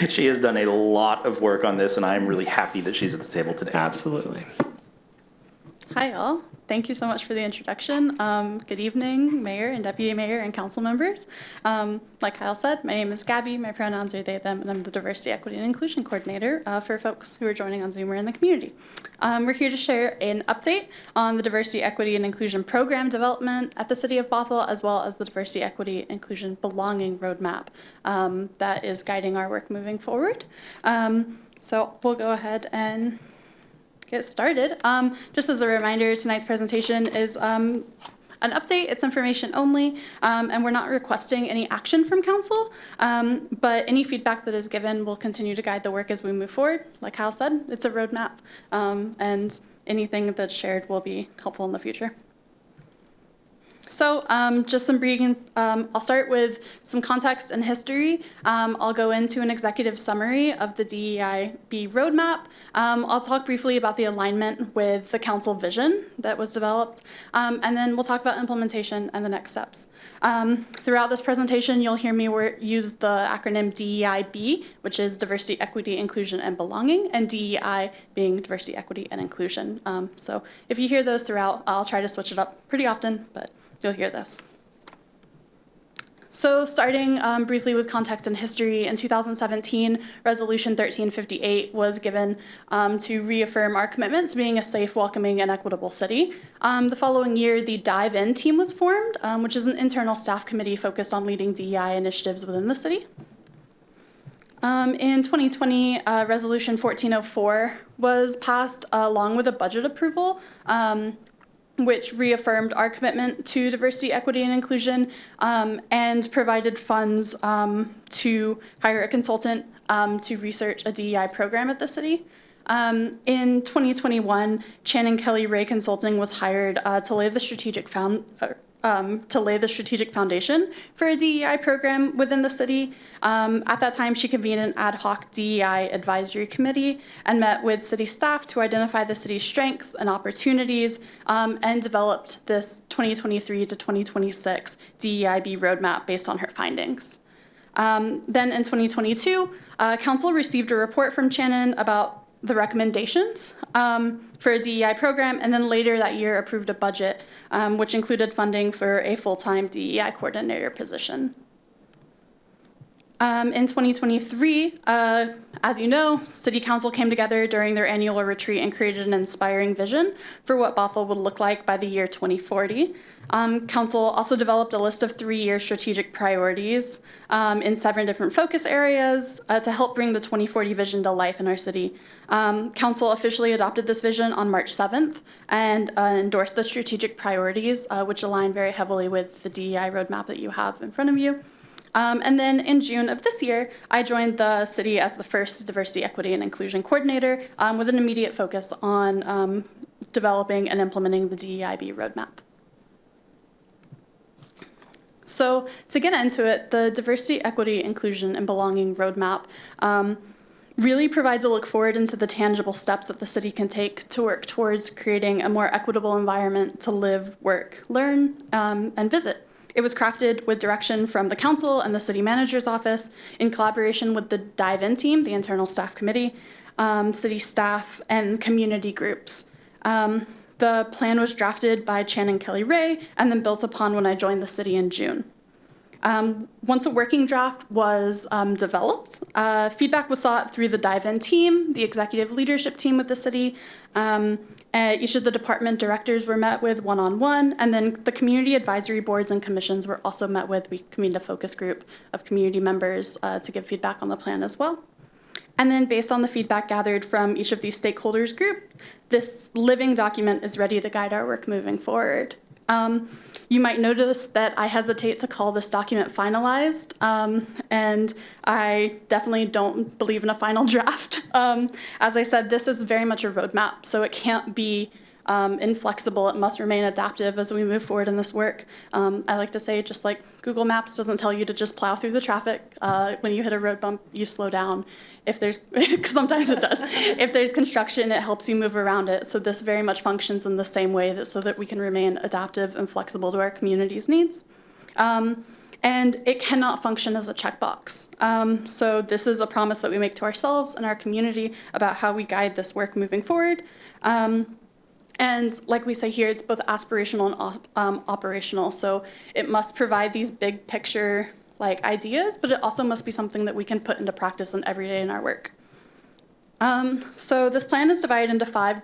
She has done a lot of work on this, and I'm really happy that she's at the table today. Absolutely. Hi, all. Thank you so much for the introduction. Good evening, Mayor and Deputy Mayor and council members. Like Kyle said, my name is Gabby. My pronouns are they, them, and I'm the Diversity, Equity, and Inclusion Coordinator for folks who are joining on Zoom or in the community. We're here to share an update on the Diversity, Equity, and Inclusion Program development at the City of Bothell, as well as the Diversity, Equity, and Inclusion Belonging Roadmap that is guiding our work moving forward. So we'll go ahead and get started. Just as a reminder, tonight's presentation is an update. It's information only, and we're not requesting any action from council, but any feedback that is given will continue to guide the work as we move forward. Like Hal said, it's a roadmap, and anything that's shared will be helpful in the future. Just some briefing. I'll start with some context and history. I'll go into an executive summary of the DEIB roadmap. I'll talk briefly about the alignment with the council vision that was developed, and then we'll talk about implementation and the next steps. Throughout this presentation, you'll hear me use the acronym DEIB, which is Diversity, Equity, Inclusion, and Belonging, and DEI being Diversity, Equity, and Inclusion. So if you hear those throughout, I'll try to switch it up pretty often, but you'll hear those. So starting briefly with context and history, in 2017, Resolution 1358 was given to reaffirm our commitment to being a safe, welcoming, and equitable city. The following year, the Dive In team was formed, which is an internal staff committee focused on leading DEI initiatives within the city. In 2020, Resolution 1404 was passed along with a budget approval, which reaffirmed our commitment to diversity, equity, and inclusion, and provided funds to hire a consultant to research a DEI program at the city. In 2021, Channing Kelly Ray Consulting was hired to lay the strategic foundation for a DEI program within the city. At that time, she convened an ad hoc DEI advisory committee and met with city staff to identify the city's strengths and opportunities, and developed this 2023 to 2026 DEIB roadmap based on her findings. Then in 2022, council received a report from Channing about the recommendations for a DEI program, and then later that year approved a budget which included funding for a full-time DEI coordinator position. In 2023, as you know, City Council came together during their annual retreat and created an inspiring vision for what Bothell would look like by the year 2040. Council also developed a list of 3-year strategic priorities in 7 different focus areas to help bring the 2040 vision to life in our city. Council officially adopted this vision on March 7th and endorsed the strategic priorities, which align very heavily with the DEI roadmap that you have in front of you. And then in June of this year, I joined the city as the first diversity, equity, and inclusion coordinator with an immediate focus on developing and implementing the DEIB roadmap. So to get into it, the diversity, equity, inclusion, and belonging roadmap really provides a look forward into the tangible steps that the city can take to work towards creating a more equitable environment to live, work, learn, and visit. It was crafted with direction from the council and the city manager's office in collaboration with the Dive In team, the internal staff committee, city staff, and community groups. The plan was drafted by Channing Kelly Ray and then built upon when I joined the city in June. Once a working draft was developed, feedback was sought through the Dive In team, the executive leadership team with the city. Each of the department directors were met with one-on-one, and then the community advisory boards and commissions were also met with. We convened a focus group of community members to give feedback on the plan as well. And then based on the feedback gathered from each of these stakeholders group, this living document is ready to guide our work moving forward. You might notice that I hesitate to call this document finalized, and I definitely don't believe in a final draft. As I said, this is very much a roadmap, so it can't be inflexible. It must remain adaptive as we move forward in this work. I like to say, just like Google Maps doesn't tell you to just plow through the traffic. When you hit a road bump, you slow down. If there's, sometimes it does. If there's construction, it helps you move around it. So this very much functions in the same way so that we can remain adaptive and flexible to our community's needs. And it cannot function as a checkbox. So this is a promise that we make to ourselves and our community about how we guide this work moving forward. And like we say here, it's both aspirational and operational. So it must provide these big picture ideas, but it also must be something that we can put into practice and every day in our work. So this plan is divided into 5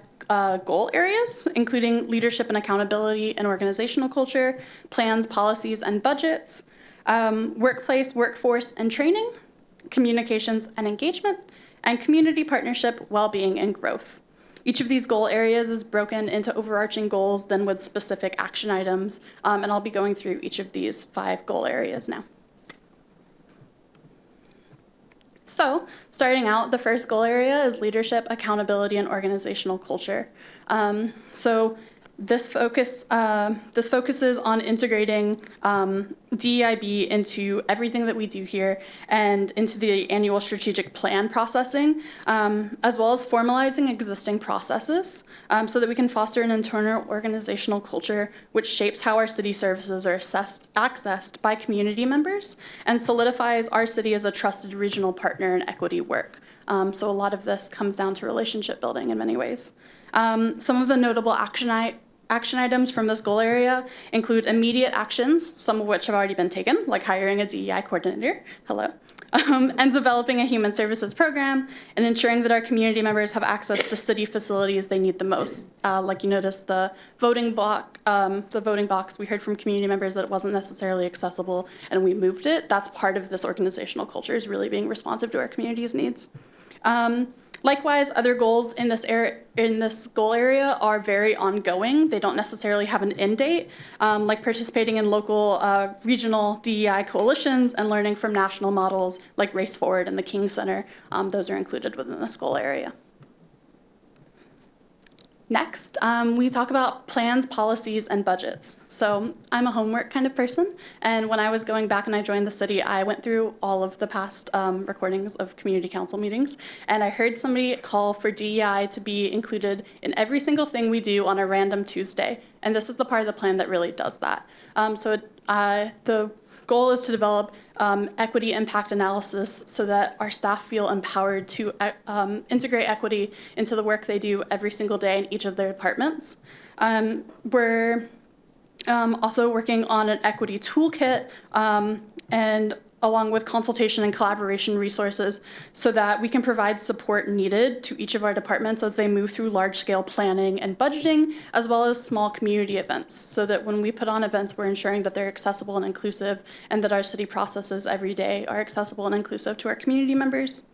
goal areas, including leadership and accountability and organizational culture, plans, policies, and budgets, workplace, workforce, and training, communications and engagement, and community partnership, well-being, and growth. Each of these goal areas is broken into overarching goals, then with specific action items, and I'll be going through each of these 5 goal areas now. So, starting out, the first goal area is leadership, accountability, and organizational culture. So This focuses on integrating DEIB into everything that we do here and into the annual strategic plan processing, as well as formalizing existing processes so that we can foster an internal organizational culture which shapes how our city services are accessed by community members and solidifies our city as a trusted regional partner in equity work. So a lot of this comes down to relationship building in many ways. Some of the notable action items from this goal area include immediate actions, some of which have already been taken, like hiring a DEI coordinator, and developing a human services program, and ensuring that our community members have access to city facilities they need the most. Like you noticed, the voting box, we heard from community members that it wasn't necessarily accessible, and we moved it. That's part of this organizational culture, is really being responsive to our community's needs. Likewise, other goals in this goal area are very ongoing. They don't necessarily have an end date, like participating in local regional DEI coalitions and learning from national models like Race Forward and the King Center. Those are included within this goal area. Next, we talk about plans, policies, and budgets. So I'm a homework kind of person, and when I was going back and I joined the city, I went through all of the past recordings of community council meetings, and I heard somebody call for DEI to be included in every single thing we do on a random Tuesday, and this is the part of the plan that really does that. The goal is to develop equity impact analysis so that our staff feel empowered to integrate equity into the work they do every single day in each of their departments. We're also working on an equity toolkit and along with consultation and collaboration resources so that we can provide support needed to each of our departments as they move through large-scale planning and budgeting, as well as small community events, so that when we put on events, we're ensuring that they're accessible and inclusive and that our city processes every day are accessible and inclusive to our community members.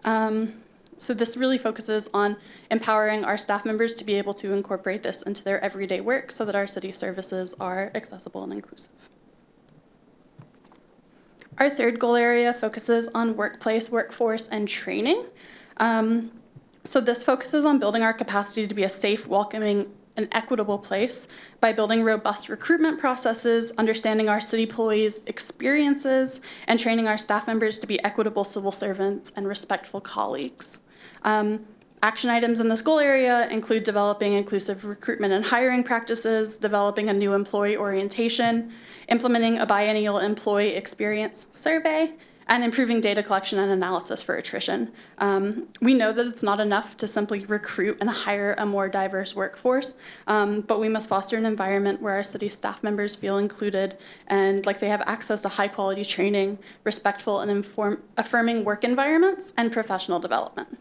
So this really focuses on empowering our staff members to be able to incorporate this into their everyday work so that our city services are accessible and inclusive. Our third goal area focuses on workplace, workforce, and training. So this focuses on building our capacity to be a safe, welcoming, and equitable place by building robust recruitment processes, understanding our city employees' experiences, and training our staff members to be equitable civil servants and respectful colleagues. Action items in this goal area include developing inclusive recruitment and hiring practices, developing a new employee orientation, implementing a biennial employee experience survey, and improving data collection and analysis for attrition. We know that it's not enough to simply recruit and hire a more diverse workforce, but we must foster an environment where our city staff members feel included and like they have access to high quality training, respectful and affirming work environments, and professional development.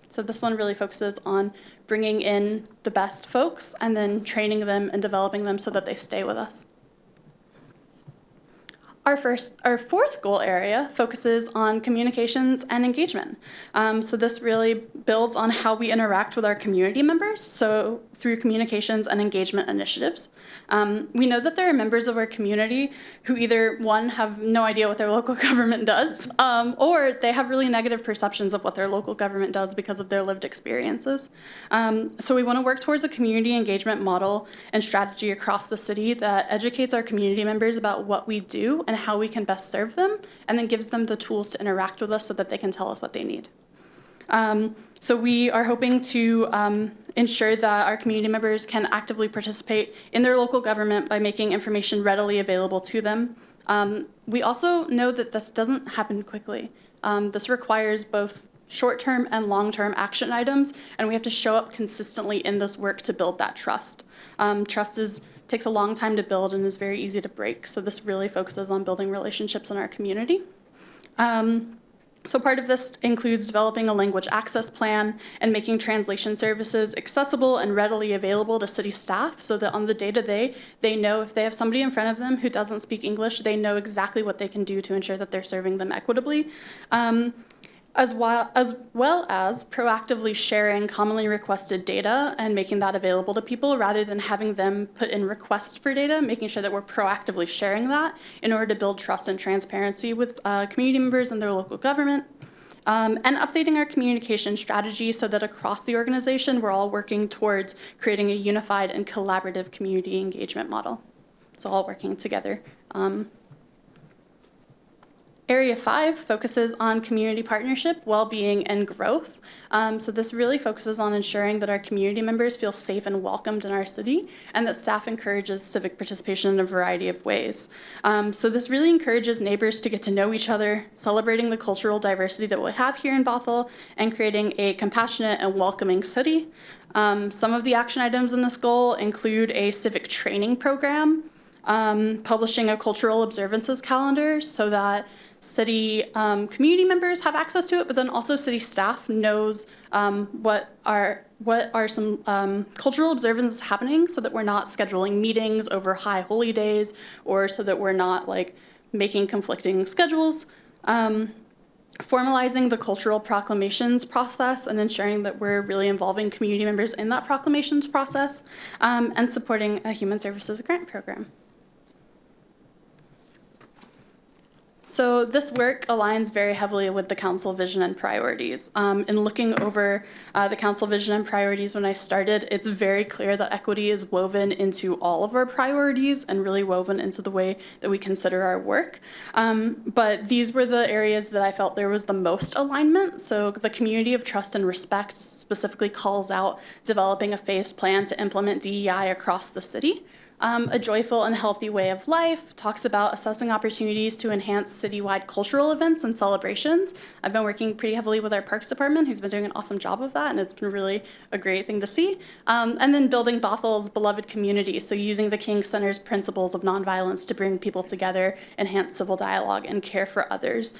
So this one really focuses on bringing in the best folks and then training them and developing them so that they stay with us. Our fourth goal area focuses on communications and engagement. So this really builds on how we interact with our community members, so through communications and engagement initiatives. We know that there are members of our community who either, one, have no idea what their local government does, or they have really negative perceptions of what their local government does because of their lived experiences. So we want to work towards a community engagement model and strategy across the city that educates our community members about what we do and how we can best serve them, and then gives them the tools to interact with us so that they can tell us what they need. So we are hoping to ensure that our community members can actively participate in their local government by making information readily available to them. We also know that this doesn't happen quickly. This requires both short-term and long-term action items, and we have to show up consistently in this work to build that trust. Trust takes a long time to build and is very easy to break, so this really focuses on building relationships in our community. So part of this includes developing a language access plan and making translation services accessible and readily available to city staff so that on the day-to-day, they know if they have somebody in front of them who doesn't speak English, they know exactly what they can do to ensure that they're serving them equitably. As well as proactively sharing commonly requested data and making that available to people rather than having them put in requests for data, making sure that we're proactively sharing that in order to build trust and transparency with community members and their local government. and updating our communication strategy so that across the organization, we're all working towards creating a unified and collaborative community engagement model. So all working together. Area 5 focuses on community partnership, well-being, and growth. So this really focuses on ensuring that our community members feel safe and welcomed in our city, and that staff encourages civic participation in a variety of ways. So this really encourages neighbors to get to know each other, celebrating the cultural diversity that we have here in Bothell, and creating a compassionate and welcoming city. Some of the action items in this goal include a civic training program, publishing a cultural observances calendar so that city community members have access to it, but then also city staff knows what are some cultural observances happening, so that we're not scheduling meetings over high holy days, or so that we're not like making conflicting schedules. Formalizing the cultural proclamations process and ensuring that we're really involving community members in that proclamations process, and supporting a human services grant program. So this work aligns very heavily with the council vision and priorities. In looking over the council vision and priorities when I started, it's very clear that equity is woven into all of our priorities and really woven into the way that we consider our work. But these were the areas that I felt there was the most alignment. So the community of trust and respect specifically calls out developing a phased plan to implement DEI across the city. A joyful and healthy way of life talks about assessing opportunities to enhance citywide cultural events and celebrations. I've been working pretty heavily with our Parks Department, who's been doing an awesome job of that, and it's been really a great thing to see. And then building Bothell's beloved community, so using the King Center's principles of nonviolence to bring people together, enhance civil dialogue, and care for others.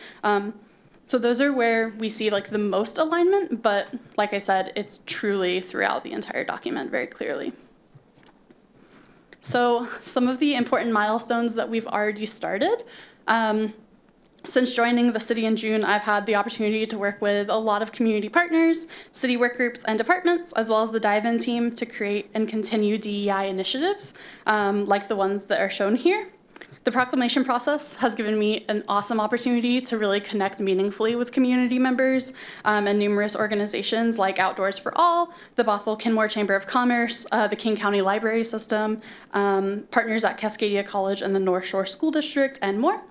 So those are where we see like the most alignment, but like I said, it's truly throughout the entire document very clearly. So some of the important milestones that we've already started. Since joining the city in June, I've had the opportunity to work with a lot of community partners, city work groups and departments, as well as the dive-in team to create and continue DEI initiatives, like the ones that are shown here. The proclamation process has given me an awesome opportunity to really connect meaningfully with community members and numerous organizations like Outdoors for All, the Bothell Kenmore Chamber of Commerce, the King County Library System, partners at Cascadia College and the North Shore School District, and more.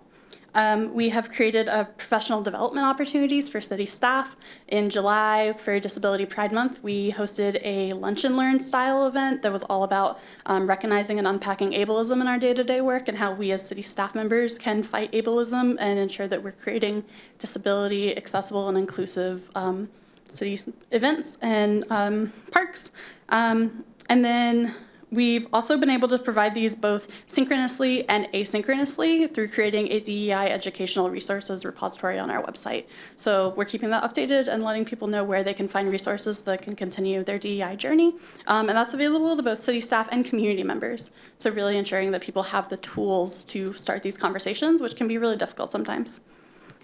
We have created professional development opportunities for city staff. In July, for Disability Pride Month, we hosted a lunch and learn style event that was all about recognizing and unpacking ableism in our day-to-day work and how we as city staff members can fight ableism and ensure that we're creating disability accessible and inclusive city events and parks. And then we've also been able to provide these both synchronously and asynchronously through creating a DEI educational resources repository on our website. So we're keeping that updated and letting people know where they can find resources that can continue their DEI journey. And that's available to both city staff and community members. So really ensuring that people have the tools to start these conversations, which can be really difficult sometimes.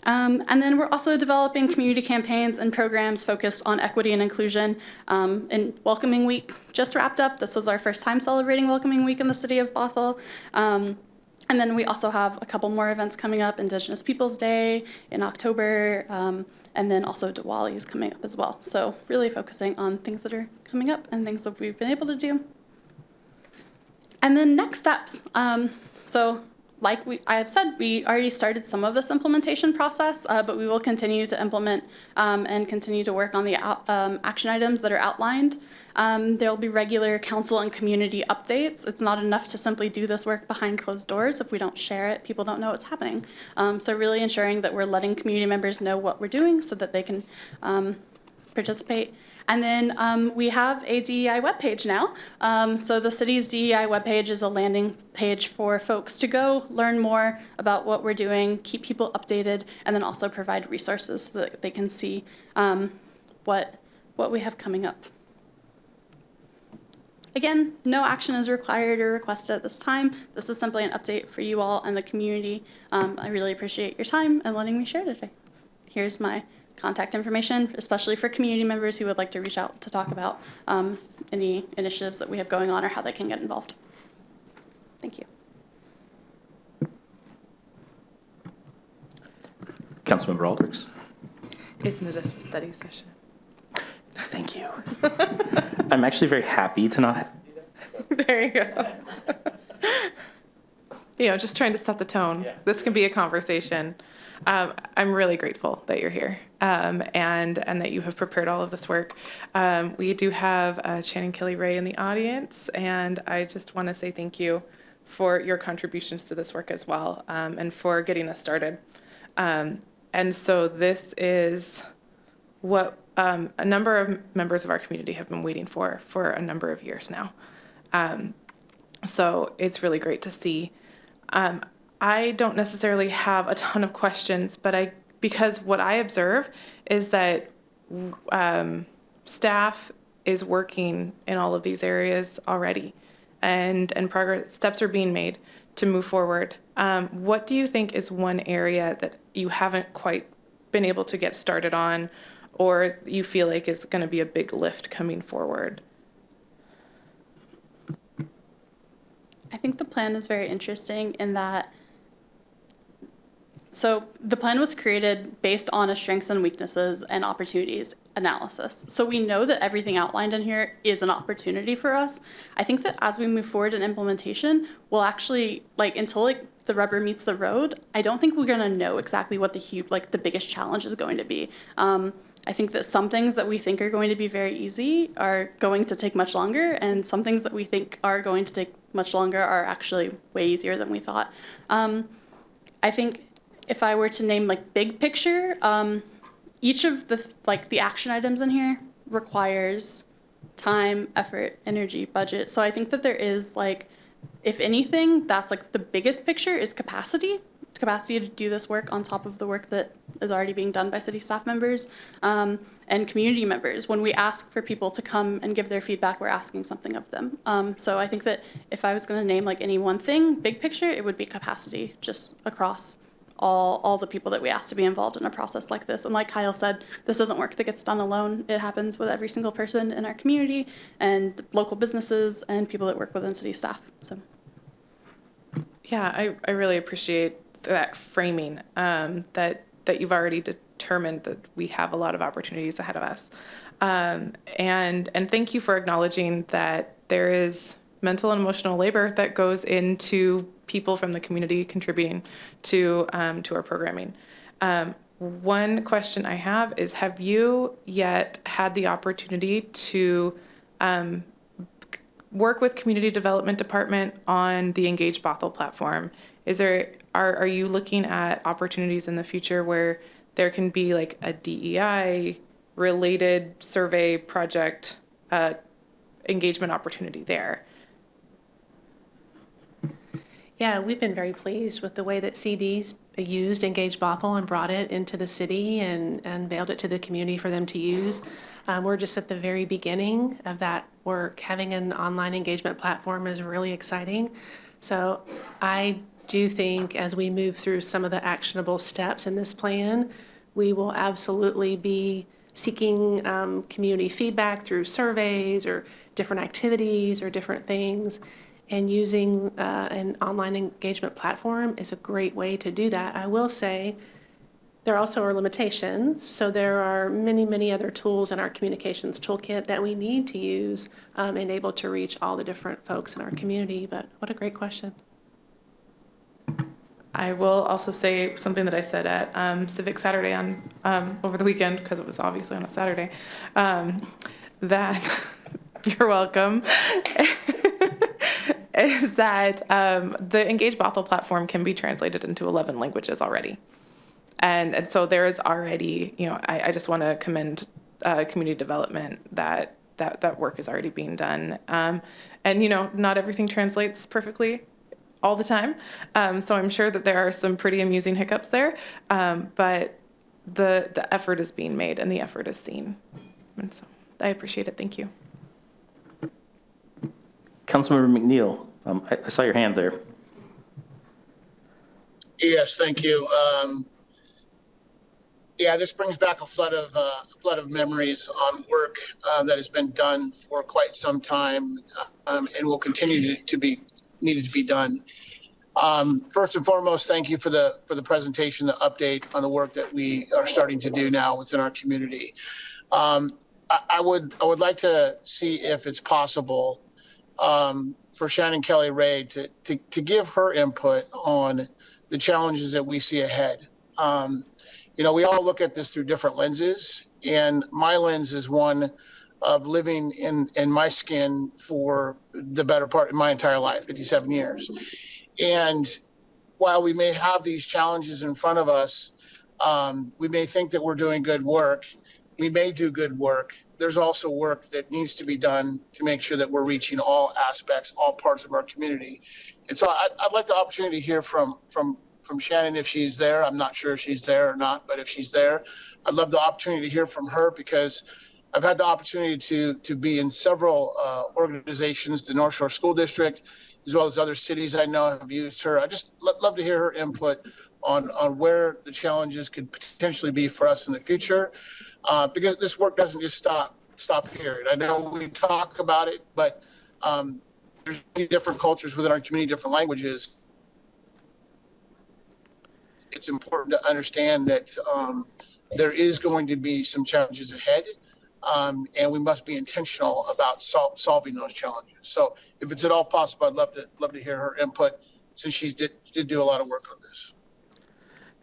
And then we're also developing community campaigns and programs focused on equity and inclusion. In Welcoming Week just wrapped up. This was our first time celebrating Welcoming Week in the city of Bothell. And then we also have a couple more events coming up, Indigenous Peoples Day in October, and then also Diwali is coming up as well. So really focusing on things that are coming up and things that we've been able to do. And then next steps. Like I have said, we already started some of this implementation process, but we will continue to implement and continue to work on the action items that are outlined. There will be regular council and community updates. It's not enough to simply do this work behind closed doors. If we don't share it, people don't know what's happening. So really ensuring that we're letting community members know what we're doing so that they can participate. And then we have a DEI webpage now. So the city's DEI webpage is a landing page for folks to go learn more about what we're doing, keep people updated, and then also provide resources so that they can see what we have coming up. Again, no action is required or requested at this time. This is simply an update for you all and the community. I really appreciate your time and letting me share today. Here's my contact information, especially for community members who would like to reach out to talk about any initiatives that we have going on or how they can get involved. Thank you. Councilmember Aldrich. Isn't it a study session? Thank you. I'm actually very happy to not have. There you go. Just trying to set the tone. Yeah. This can be a conversation. I'm really grateful that you're here and that you have prepared all of this work. We do have Shannon Kelly Ray in the audience, and I just want to say thank you for your contributions to this work as well, and for getting us started. And so this is what a number of members of our community have been waiting for a number of years now. So it's really great to see. I don't necessarily have a ton of questions, but because what I observe is that staff is working in all of these areas already, and steps are being made to move forward. What do you think is one area that you haven't quite been able to get started on, or you feel like is going to be a big lift coming forward? I think the plan is very interesting in that, so the plan was created based on a strengths and weaknesses and opportunities analysis. So we know that everything outlined in here is an opportunity for us. I think that as we move forward in implementation, we'll actually, until the rubber meets the road, I don't think we're gonna know exactly what the biggest challenge is going to be. I think that some things that we think are going to be very easy are going to take much longer, and some things that we think are going to take much longer are actually way easier than we thought. I think if I were to name big picture, each of the action items in here requires time, effort, energy, budget. So I think that there is if anything, that's the biggest picture is capacity to do this work on top of the work that is already being done by city staff members and community members. When we ask for people to come and give their feedback, we're asking something of them. So I think that if I was going to name any one thing, big picture, it would be capacity just across all the people that we ask to be involved in a process like this. And like Kyle said, this isn't work that gets done alone. It happens with every single person in our community and local businesses and people that work within city staff. So. Yeah, I really appreciate that framing, that you've already determined that we have a lot of opportunities ahead of us. And thank you for acknowledging that there is mental and emotional labor that goes into people from the community contributing to our programming. One question I have is, have you yet had the opportunity to work with Community Development Department on the Engage Bothell platform? Are you looking at opportunities in the future where there can be a DEI related survey project engagement opportunity there? Yeah, we've been very pleased with the way that CD's used Engage Bothell and brought it into the city and unveiled it to the community for them to use. We're just at the very beginning of that work. Having an online engagement platform is really exciting. So I do think as we move through some of the actionable steps in this plan, we will absolutely be seeking community feedback through surveys or different activities or different things. And using an online engagement platform is a great way to do that. I will say there also are limitations. So there are many, many other tools in our communications toolkit that we need to use and able to reach all the different folks in our community. But what a great question. I will also say something that I said at Civic Saturday on over the weekend, because it was obviously on a Saturday, that you're welcome. Is that the Engage Bothell platform can be translated into 11 languages already. And so there is already, I just want to commend community development that work is already being done. And, not everything translates perfectly all the time. So I'm sure that there are some pretty amusing hiccups there. But the effort is being made and the effort is seen. And so I appreciate it. Thank you. Councilmember McNeil, I saw your hand there. Yes, thank you. Yeah, this brings back a flood of memories on work that has been done for quite some time and will continue to be needed to be done. First and foremost, thank you for the presentation, the update on the work that we are starting to do now within our community. I would like to see if it's possible for Shannon Kelly Ray to give her input on the challenges that we see ahead. We all look at this through different lenses, and my lens is one of living in my skin for the better part of my entire life, 57 years. And while we may have these challenges in front of us, we may think that we're doing good work. We may do good work. There's also work that needs to be done to make sure that we're reaching all aspects, all parts of our community. And so I'd like the opportunity to hear from Shannon if she's there. I'm not sure if she's there or not, but if she's there, I'd love the opportunity to hear from her, because I've had the opportunity to be in several organizations, the North Shore School District, as well as other cities I know have used her. I just love to hear her input on where the challenges could potentially be for us in the future, because this work doesn't just stop here. I know we talk about it, but there's many different cultures within our community, different languages. It's important to understand that there is going to be some challenges ahead, and we must be intentional about solving those challenges. So if it's at all possible, I'd love to hear her input, since she did do a lot of work on this.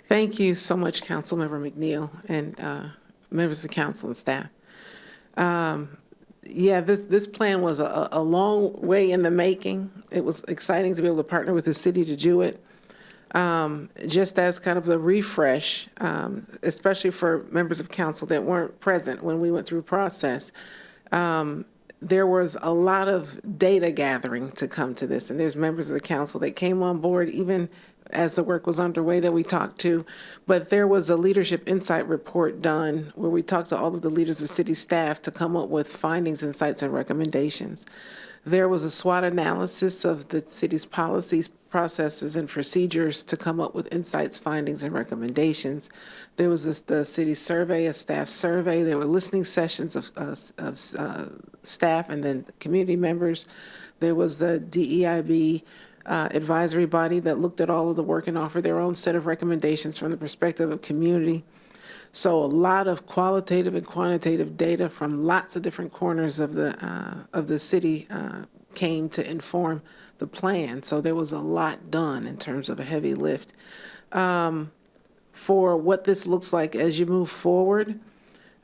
Thank you so much, Councilmember McNeil and members of council and staff. This plan was a long way in the making. It was exciting to be able to partner with the city to do it. Just as kind of the refresh, especially for members of council that weren't present when we went through process, there was a lot of data gathering to come to this. And there's members of the council that came on board even as the work was underway that we talked to. But there was a leadership insight report done where we talked to all of the leaders of city staff to come up with findings, insights, and recommendations. There was a SWOT analysis of the city's policies, processes, and procedures to come up with insights, findings, and recommendations. There was the city survey, a staff survey. There were listening sessions of staff and then community members. There was the DEIB advisory body that looked at all of the work and offered their own set of recommendations from the perspective of community. So a lot of qualitative and quantitative data from lots of different corners of the city came to inform the plan. So there was a lot done in terms of a heavy lift. For what this looks like as you move forward,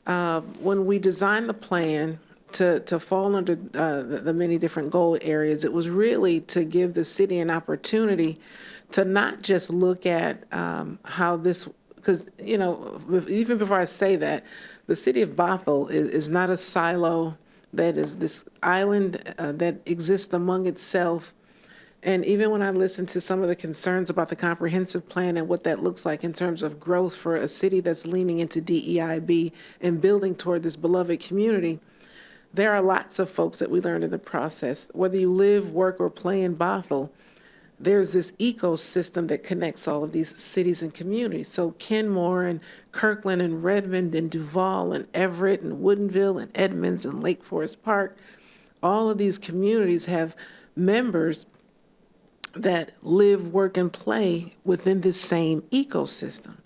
when we designed the plan to fall under the many different goal areas, it was really to give the city an opportunity to not just look at how this, because, even before I say that, the city of Bothell is not a silo that is this island that exists among itself. And even when I listen to some of the concerns about the comprehensive plan and what that looks like in terms of growth for a city that's leaning into DEIB and building toward this beloved community, there are lots of folks that we learned in the process. Whether you live, work, or play in Bothell, there's this ecosystem that connects all of these cities and communities. So Kenmore and Kirkland and Redmond and Duval and Everett and Woodinville and Edmonds and Lake Forest Park, all of these communities have members that live, work, and play within this same ecosystem.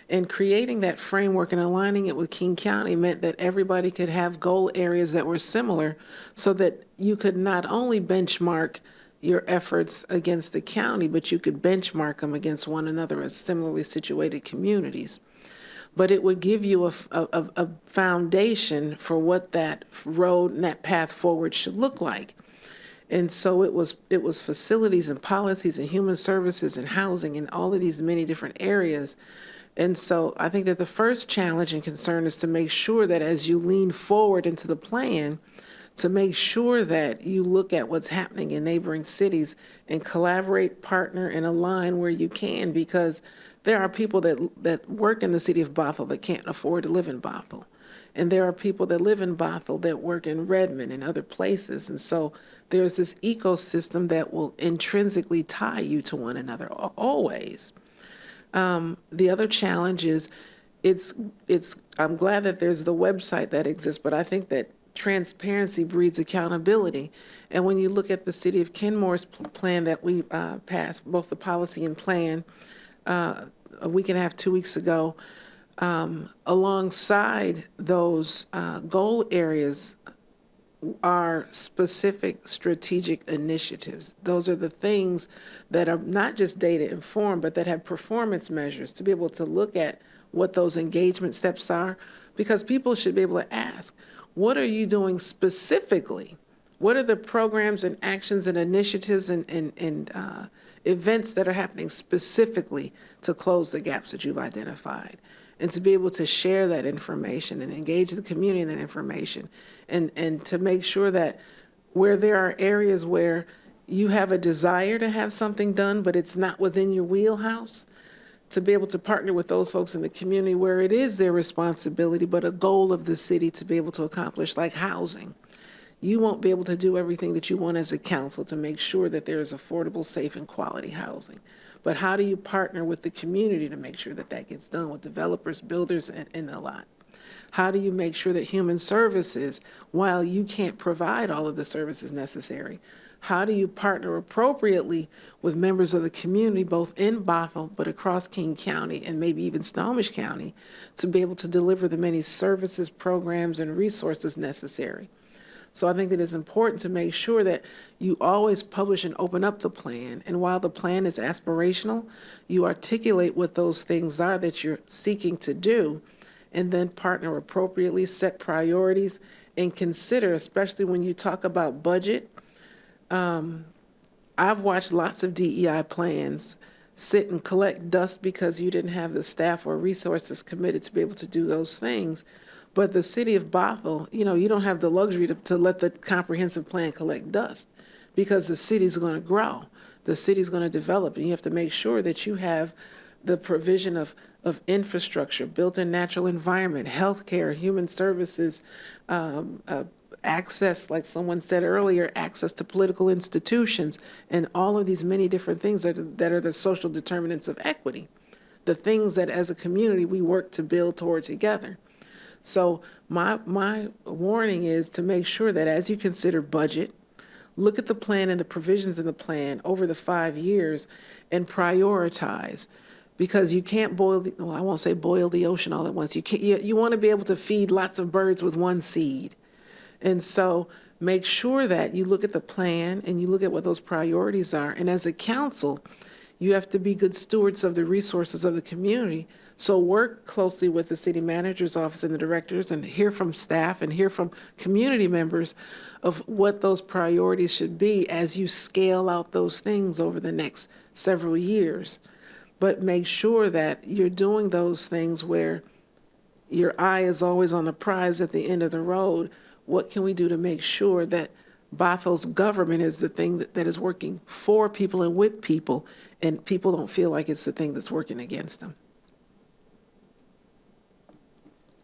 And creating that framework and aligning it with King County meant that everybody could have goal areas that were similar, so that you could not only benchmark your efforts against the county, but you could benchmark them against one another as similarly situated communities. But it would give you a foundation for what that road and that path forward should look like. And so it was facilities and policies and human services and housing and all of these many different areas. And so I think that the first challenge and concern is to make sure that as you lean forward into the plan, to make sure that you look at what's happening in neighboring cities and collaborate, partner, and align where you can, because there are people that work in the city of Bothell that can't afford to live in Bothell. And there are people that live in Bothell that work in Redmond and other places. And so there's this ecosystem that will intrinsically tie you to one another always. The other challenge is I'm glad that there's the website that exists, but I think that transparency breeds accountability. And when you look at the city of Kenmore's plan that we passed, both the policy and plan, a week and a half, 2 weeks ago, alongside those goal areas are specific strategic initiatives. Those are the things that are not just data informed, but that have performance measures to be able to look at what those engagement steps are, because people should be able to ask, what are you doing specifically? What are the programs and actions and initiatives and events that are happening specifically to close the gaps that you've identified? And to be able to share that information and engage the community in that information, and to make sure that where there are areas where you have a desire to have something done, but it's not within your wheelhouse, to be able to partner with those folks in the community where it is their responsibility, but a goal of the city to be able to accomplish, like housing. You won't be able to do everything that you want as a council to make sure that there is affordable, safe, and quality housing. But how do you partner with the community to make sure that that gets done with developers, builders, and the lot? How do you make sure that human services, while you can't provide all of the services necessary, how do you partner appropriately with members of the community, both in Bothell, but across King County and maybe even Snohomish County, to be able to deliver the many services, programs, and resources necessary? So I think that it's important to make sure that you always publish and open up the plan. And while the plan is aspirational, you articulate what those things are that you're seeking to do, and then partner appropriately, set priorities, and consider, especially when you talk about budget. I've watched lots of DEI plans sit and collect dust because you didn't have the staff or resources committed to be able to do those things. But the city of Bothell, you don't have the luxury to let the comprehensive plan collect dust, because the city's going to grow. The city's going to develop, and you have to make sure that you have the provision of infrastructure, built-in natural environment, healthcare, human services, access, like someone said earlier, access to political institutions, and all of these many different things that are the social determinants of equity, the things that as a community we work to build toward together. So my warning is to make sure that as you consider budget, look at the plan and the provisions in the plan over the 5 years and prioritize, because you can't I won't say boil the ocean all at once. You want to be able to feed lots of birds with one seed. And so make sure that you look at the plan and you look at what those priorities are. And as a council, you have to be good stewards of the resources of the community. So work closely with the city manager's office and the directors, and hear from staff and hear from community members of what those priorities should be as you scale out those things over the next several years. But make sure that you're doing those things where your eye is always on the prize at the end of the road. What can we do to make sure that Bothell's government is the thing that is working for people and with people, and people don't feel like it's the thing that's working against them?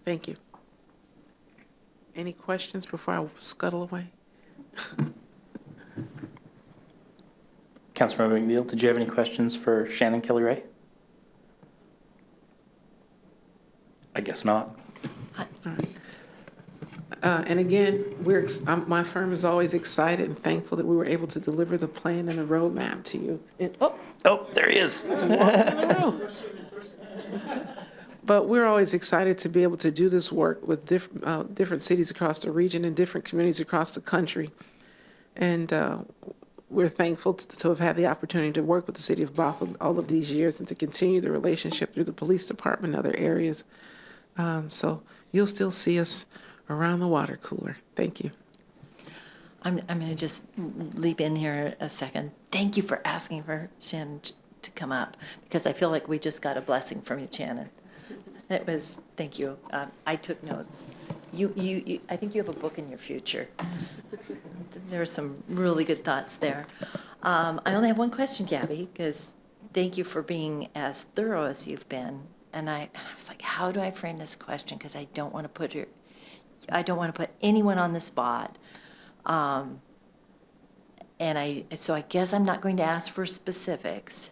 Thank you. Any questions before I scuttle away? Councilmember McNeil, did you have any questions for Shannon Kelly Ray? I guess not. All right. And again, my firm is always excited and thankful that we were able to deliver the plan and the roadmap to you. Oh, there he is. But we're always excited to be able to do this work with different cities across the region and different communities across the country. And we're thankful to have had the opportunity to work with the city of Bothell all of these years, and to continue the relationship through the police department and other areas. So you'll still see us around the water cooler. Thank you. I'm going to just leap in here a second. Thank you for asking for Shannon to come up, because I feel like we just got a blessing from you, Shannon. Thank you. I took notes. I think you have a book in your future. There are some really good thoughts there. I only have one question, Gabby, because thank you for being as thorough as you've been. And I was like, how do I frame this question? Because I don't want to put anyone on the spot. So I guess I'm not going to ask for specifics.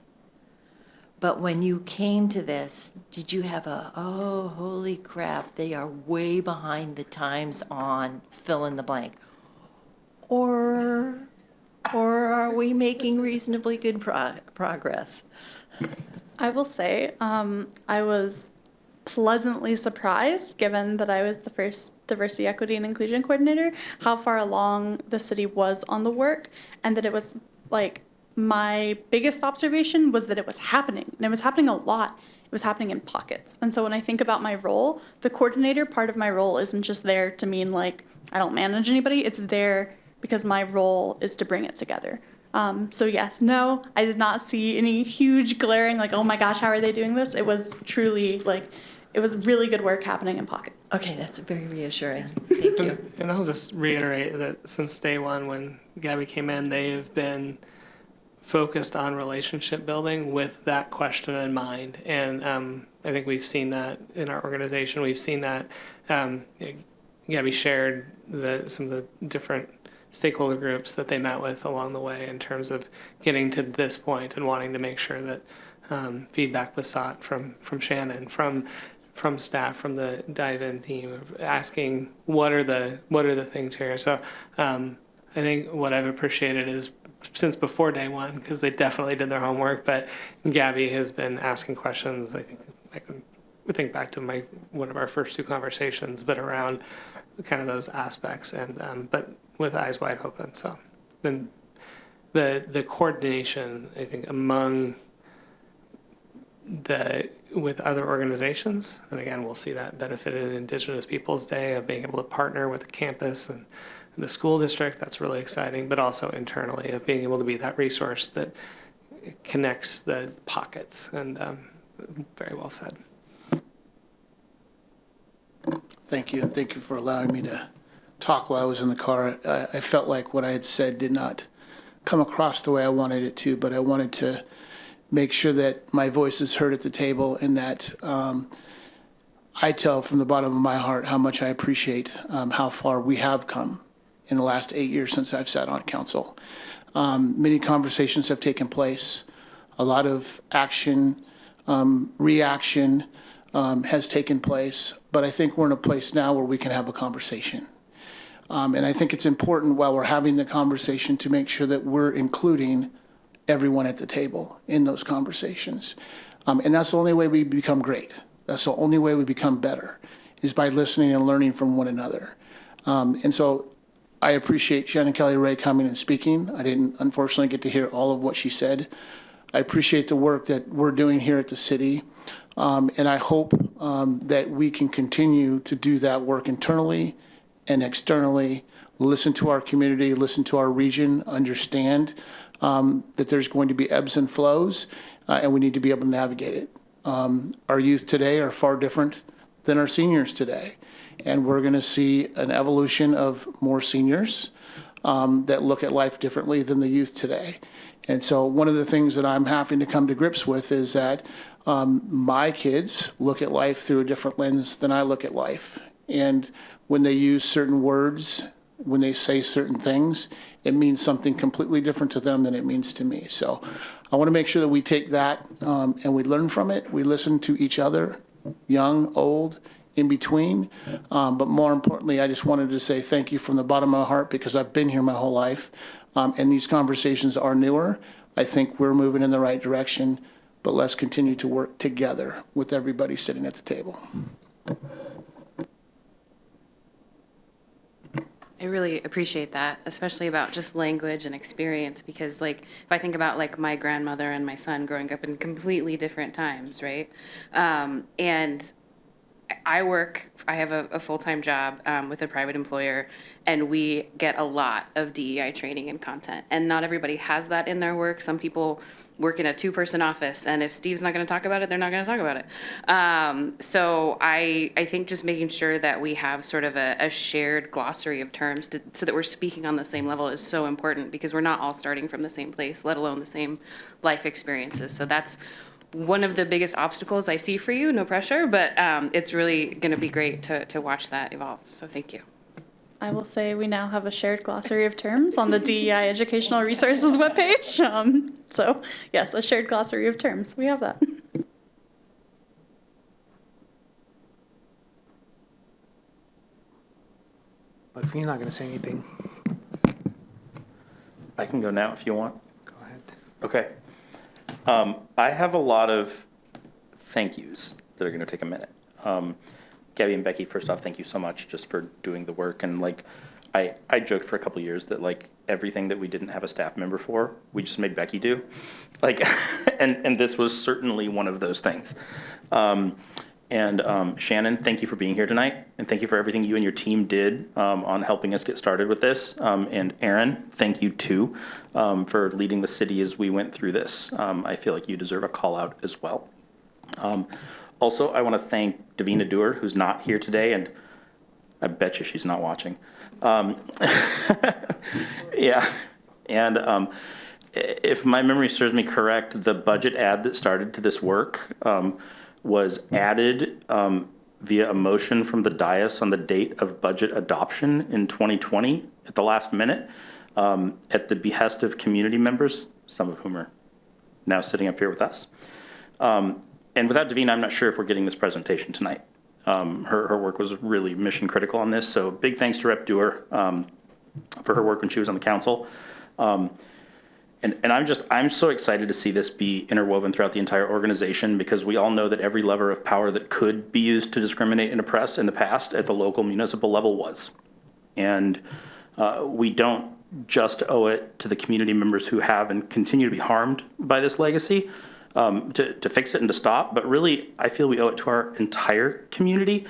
But when you came to this, did you have oh, holy crap, they are way behind the times on fill in the blank? Or are we making reasonably good progress? I will say, I was pleasantly surprised, given that I was the first diversity, equity, and inclusion coordinator, how far along the city was on the work, and that it was like, my biggest observation was that it was happening, and it was happening a lot. It was happening in pockets. And so when I think about my role, the coordinator part of my role isn't just there to mean like, I don't manage anybody, it's there because my role is to bring it together. So yes, no, I did not see any huge glaring like, oh my gosh, how are they doing this? It was truly like, it was really good work happening in pockets. Okay, that's very reassuring. Thank you. And I'll just reiterate that since day one, when Gabby came in, they have been focused on relationship building with that question in mind. And I think we've seen that in our organization. We've seen that Gabby shared some of the different stakeholder groups that they met with along the way in terms of getting to this point and wanting to make sure that feedback was sought from Shannon, from staff, from the dive-in team, asking what are the things here. So I think what I've appreciated is since before day one, because they definitely did their homework, but Gabby has been asking questions. I think I can think back to one of our first two conversations, but around kind of those aspects, and but with eyes wide open. So then the coordination, I think, among with other organizations, and again, we'll see that benefit in Indigenous Peoples Day of being able to partner with the campus and the school district. That's really exciting, but also internally of being able to be that resource that connects the pockets. And very well said. Thank you, and thank you for allowing me to talk while I was in the car. I felt like what I had said did not come across the way I wanted it to, but I wanted to make sure that my voice is heard at the table, and that I tell from the bottom of my heart how much I appreciate how far we have come in the last 8 years since I've sat on council. Many conversations have taken place. A lot of action, reaction has taken place, but I think we're in a place now where we can have a conversation. And I think it's important while we're having the conversation to make sure that we're including everyone at the table in those conversations. And that's the only way we become great. That's the only way we become better, is by listening and learning from one another. And so I appreciate Shannon Kelly Ray coming and speaking. I didn't, unfortunately, get to hear all of what she said. I appreciate the work that we're doing here at the city. And I hope that we can continue to do that work internally and externally, listen to our community, listen to our region, understand that there's going to be ebbs and flows, and we need to be able to navigate it. Our youth today are far different than our seniors today. And we're going to see an evolution of more seniors that look at life differently than the youth today. And so one of the things that I'm having to come to grips with is that my kids look at life through a different lens than I look at life. And when they use certain words, when they say certain things, it means something completely different to them than it means to me. So I want to make sure that we take that and we learn from it. We listen to each other, young, old, in between. But more importantly, I just wanted to say thank you from the bottom of my heart, because I've been here my whole life. And these conversations are newer. I think we're moving in the right direction, but let's continue to work together with everybody sitting at the table. I really appreciate that, especially about just language and experience, because like if I think about like my grandmother and my son growing up in completely different times, right? And I have a full-time job with a private employer, and we get a lot of DEI training and content. And not everybody has that in their work. Some people work in a 2-person office, and if Steve's not going to talk about it, they're not going to talk about it. So I think just making sure that we have sort of a shared glossary of terms so that we're speaking on the same level is so important, because we're not all starting from the same place, let alone the same life experiences. So that's one of the biggest obstacles I see for you, no pressure, but it's really going to be great to watch that evolve. So thank you. I will say we now have a shared glossary of terms on the DEI Educational Resources webpage. So yes, a shared glossary of terms. We have that. But if you're not going to say anything, I can go now if you want. go ahead. Okay. I have a lot of thank yous that are going to take a minute. Gabby and Becky, first off, thank you so much just for doing the work. And like, I joked for a couple of years that like everything that we didn't have a staff member for, we just made Becky do. Like, and this was certainly one of those things. Shannon, thank you for being here tonight, and thank you for everything you and your team did on helping us get started with this. And Aaron, thank you too for leading the city as we went through this. I feel like you deserve a call out as well. Also, I want to thank Davina Dewar, who's not here today, and I bet you she's not watching. Yeah, and if my memory serves me correct, the budget ad that started to this work was added via a motion from the dais on the date of budget adoption in 2020 at the last minute at the behest of community members, some of whom are now sitting up here with us. And without Davina, I'm not sure if we're getting this presentation tonight. Her work was really mission critical on this, so big thanks to Rep. Dewar for her work when she was on the council. And I'm so excited to see this be interwoven throughout the entire organization, because we all know that every lever of power that could be used to discriminate and oppress in the past at the local municipal level was. And we don't just owe it to the community members who have and continue to be harmed by this legacy to fix it and to stop, but really I feel we owe it to our entire community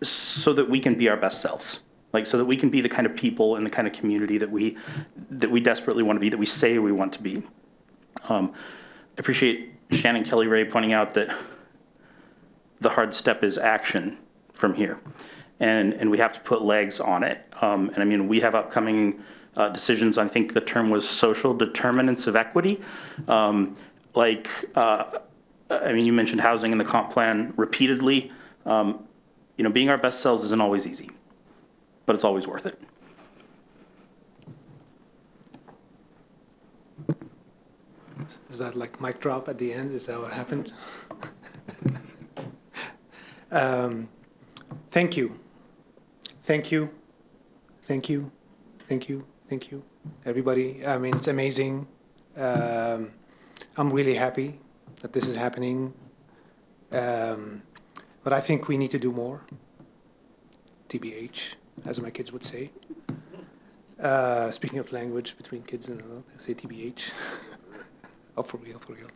so that we can be our best selves. Like, so that we can be the kind of people and the kind of community that we desperately want to be, that we say we want to be. I appreciate Shannon Kelly Ray pointing out that the hard step is action from here. And we have to put legs on it. And I mean, we have upcoming decisions. I think the term was social determinants of equity. I mean, you mentioned housing in the comp plan repeatedly. You know, being our best selves isn't always easy, but it's always worth it. Is that like mic drop at the end? Is that what happened? Thank you. Thank you. Thank you. Thank you. Thank you. Everybody, I mean, it's amazing. I'm really happy that this is happening. But I think we need to do more. TBH, as my kids would say. Speaking of language between kids and adults, they say TBH. Oh, for real, for real.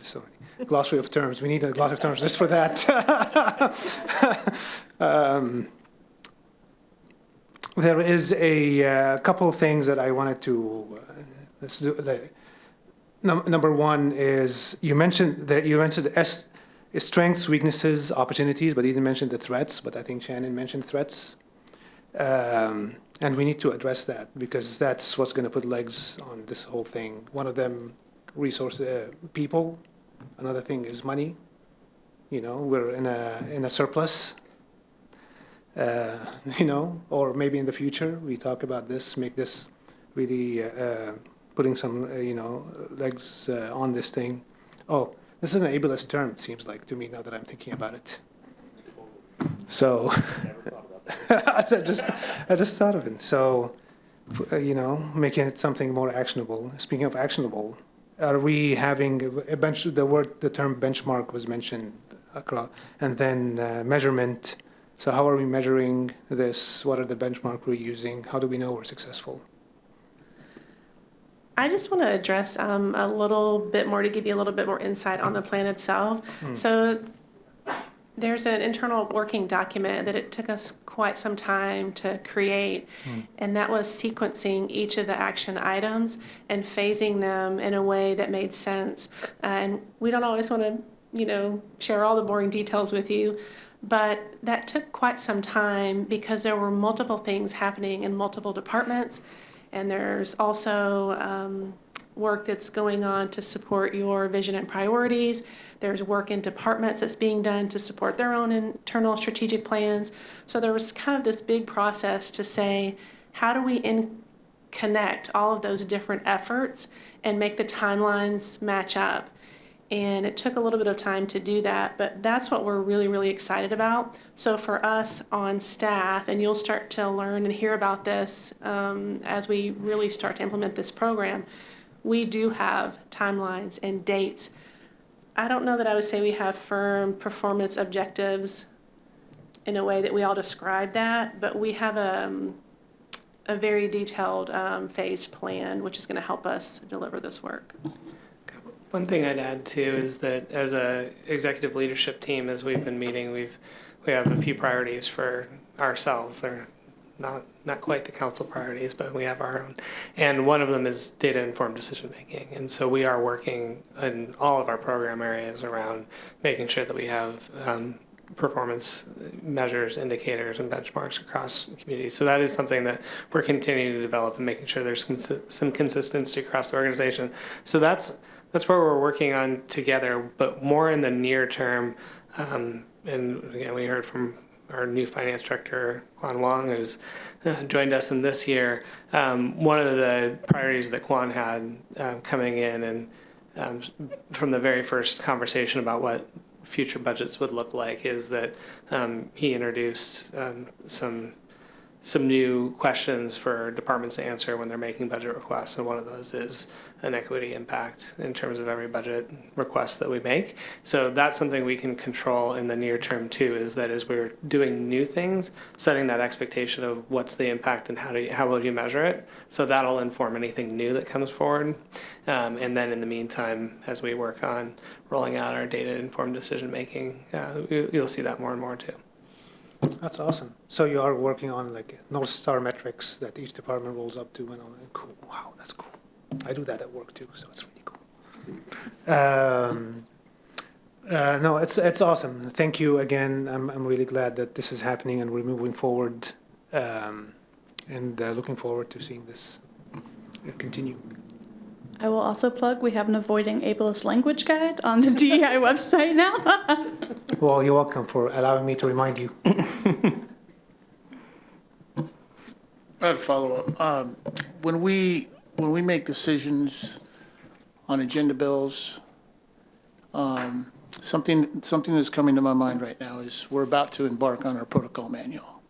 So many. Glossary of terms. We need a glossary of terms just for that. There is a couple of things that I wanted to let's do. Number one is you mentioned strengths, weaknesses, opportunities, but you didn't mention the threats. But I think Shannon mentioned threats. And we need to address that, because that's what's going to put legs on this whole thing. One of them, people. Another thing is money. You know, we're in a surplus. You know, or maybe in the future we talk about this, make this really putting some legs on this thing. Oh, this is an ableist term, it seems like to me, now that I'm thinking about it. So I just thought of it. So, making it something more actionable. Speaking of actionable, are we having the term benchmark was mentioned across, and then measurement. So how are we measuring this? What are the benchmarks we're using? How do we know we're successful? I just want to address a little bit more, to give you a little bit more insight on the plan itself. So there's an internal working document that it took us quite some time to create, and that was sequencing each of the action items and phasing them in a way that made sense. And we don't always want to, share all the boring details with you, but that took quite some time because there were multiple things happening in multiple departments. And there's also work that's going on to support your vision and priorities. There's work in departments that's being done to support their own internal strategic plans. So there was kind of this big process to say, how do we connect all of those different efforts and make the timelines match up? And it took a little bit of time to do that, but that's what we're really, really excited about. So for us on staff, and you'll start to learn and hear about this as we really start to implement this program, we do have timelines and dates. I don't know that I would say we have firm performance objectives in a way that we all describe that, but we have a very detailed phased plan, which is going to help us deliver this work. One thing I'd add too is that as a executive leadership team, as we've been meeting, we have a few priorities for ourselves. They're not quite the council priorities, but we have our own. And one of them is data-informed decision-making. And so we are working in all of our program areas around making sure that we have performance measures, indicators, and benchmarks across the community. So that is something that we're continuing to develop and making sure there's some consistency across the organization. So that's where we're working on together, but more in the near term. And again, we heard from our new finance director, Quan Wong, who's joined us in this year. One of the priorities that Quan had coming in and from the very first conversation about what future budgets would look like is that he introduced some new questions for departments to answer when they're making budget requests, and one of those is an equity impact in terms of every budget request that we make. So that's something we can control in the near term too, is that as we're doing new things, setting that expectation of what's the impact and how will you measure it. So that'll inform anything new that comes forward. And then in the meantime, as we work on rolling out our data-informed decision-making, you'll see that more and more too. That's awesome. So you are working on like North Star metrics that each department rolls up to, and all that. Cool. Wow, that's cool. I do that at work too, so it's really cool. No, it's awesome. Thank you again. I'm really glad that this is happening and we're moving forward, and looking forward to seeing this continue. I will also plug, we have an Avoiding Ableist Language Guide on the DEI website now. Well, you're welcome for allowing me to remind you. I had a follow-up. When we make decisions on agenda bills, something that's coming to my mind right now is we're about to embark on our protocol manual.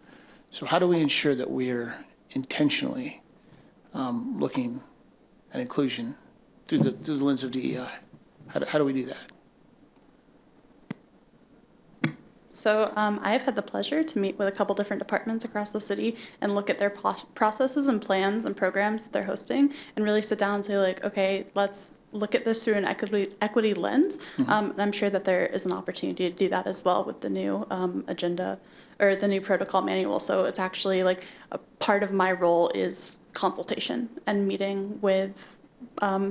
So how do we ensure that we're intentionally looking at inclusion through the lens of DEI? How do we do that? So I've had the pleasure to meet with a couple different departments across the city and look at their processes and plans and programs that they're hosting and really sit down and say like, okay, let's look at this through an equity lens. Mm-hmm. And I'm sure that there is an opportunity to do that as well with the new agenda or the new protocol manual. So it's actually like a part of my role is consultation and meeting with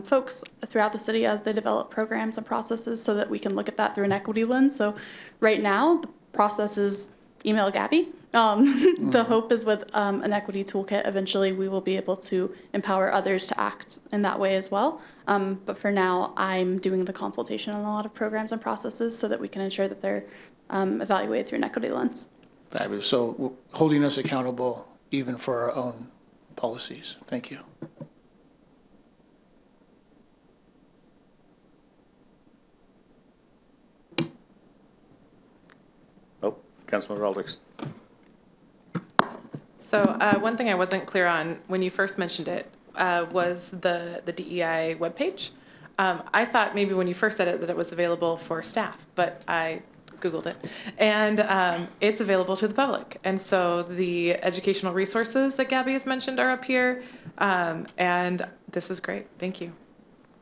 folks throughout the city as they develop programs and processes so that we can look at that through an equity lens. So right now, the process is email Gabby. The hope is with an equity toolkit, eventually we will be able to empower others to act in that way as well. But for now, I'm doing the consultation on a lot of programs and processes so that we can ensure that they're evaluated through an equity lens. Fabulous. So holding us accountable even for our own policies. Thank you. Councilmember Aldrich. So one thing I wasn't clear on when you first mentioned it was the DEI webpage. I thought maybe when you first said it that it was available for staff, but I Googled it. And it's available to the public. And so the educational resources that Gabby has mentioned are up here. And this is great. Thank you.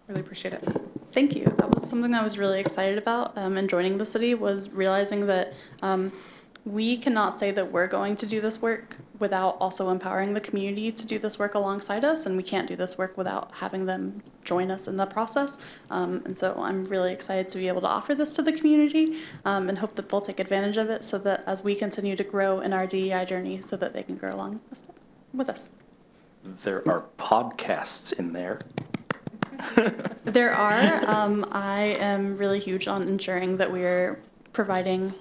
Really appreciate it. Thank you. That was something I was really excited about in joining the city, was realizing that we cannot say that we're going to do this work without also empowering the community to do this work alongside us, and we can't do this work without having them join us in the process. And so I'm really excited to be able to offer this to the community and hope that they'll take advantage of it so that as we continue to grow in our DEI journey, so that they can grow along with us. There are podcasts in there. There are. I am really huge on ensuring that we're providing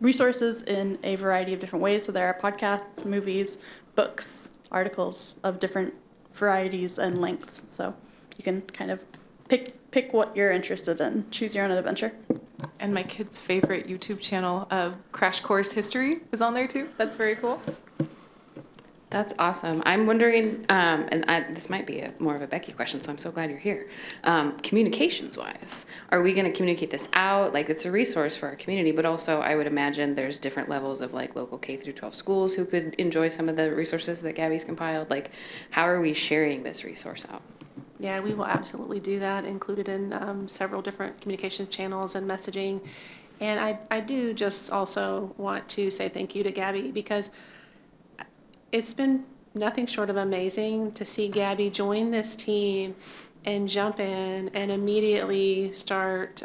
resources in a variety of different ways. So there are podcasts, movies, books, articles of different varieties and lengths. So you can kind of pick what you're interested in. Choose your own adventure. And my kid's favorite YouTube channel, Crash Course History, is on there too. That's very cool. That's awesome. I'm wondering, this might be more of a Becky question, so I'm so glad you're here. Communications-wise, are we going to communicate this out? Like, it's a resource for our community, but also I would imagine there's different levels of like local K through 12 schools who could enjoy some of the resources that Gabby's compiled. Like, how are we sharing this resource out? Yeah, we will absolutely do that, include it in several different communication channels and messaging. And I do just also want to say thank you to Gabby, because it's been nothing short of amazing to see Gabby join this team and jump in and immediately start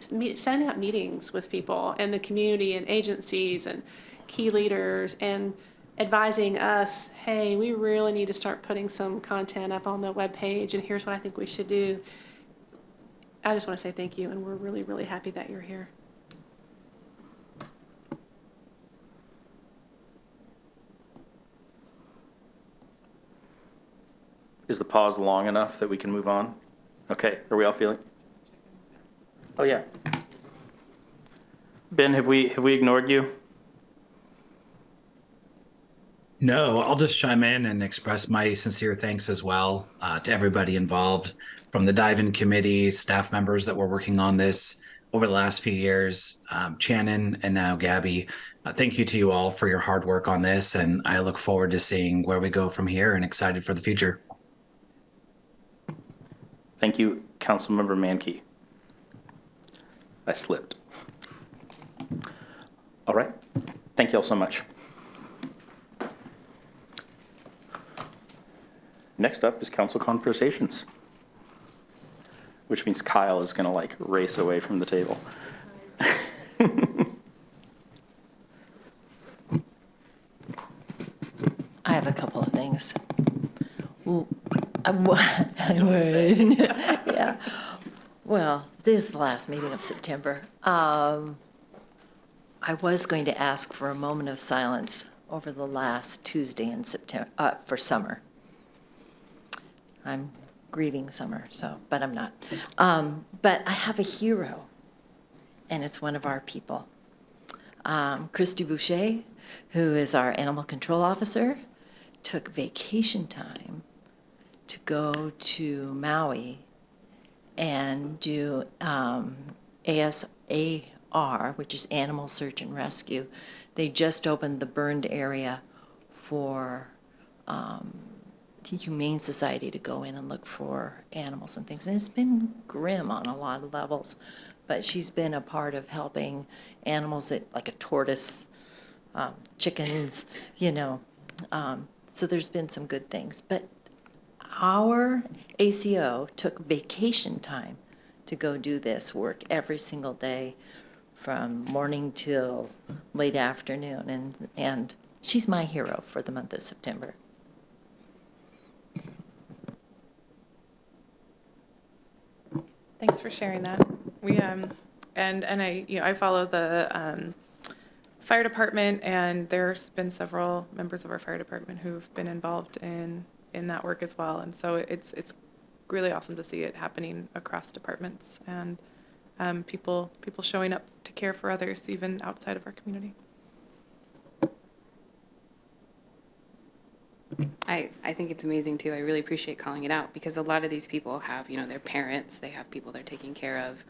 setting up meetings with people in the community and agencies and key leaders and advising us, hey, we really need to start putting some content up on the webpage, and here's what I think we should do. I just want to say thank you, and we're really, really happy that you're here. Is the pause long enough that we can move on? Okay, are we all feeling? Oh, yeah. Ben, have we ignored you? No, I'll just chime in and express my sincere thanks as well to everybody involved, from the dive-in committee, staff members that were working on this over the last few years, Shannon, and now Gabby. Thank you to you all for your hard work on this, and I look forward to seeing where we go from here and excited for the future. Thank you, Councilmember Mankey. I slipped. All right. Thank you all so much. Next up is council conversations, which means Kyle is going to like race away from the table. I have a couple of things. I would. Yeah. Well, this is the last meeting of September. I was going to ask for a moment of silence over the last Tuesday in September for summer. I'm grieving summer, but I'm not. But I have a hero, and it's one of our people. Christy Boucher, who is our animal control officer, took vacation time to go to Maui and do ASAR, which is Animal Search and Rescue. They just opened the burned area for the Humane Society to go in and look for animals and things. And it's been grim on a lot of levels, but she's been a part of helping animals that, like a tortoise, chickens, so there's been some good things. But our ACO took vacation time to go do this work every single day from morning till late afternoon. And she's my hero for the month of September. Thanks for sharing that. We and I follow the fire department, and there's been several members of our fire department who've been involved in that work as well. And so it's really awesome to see it happening across departments and people showing up to care for others even outside of our community. I think it's amazing too. I really appreciate calling it out, because a lot of these people have, their parents, they have people they're taking care of.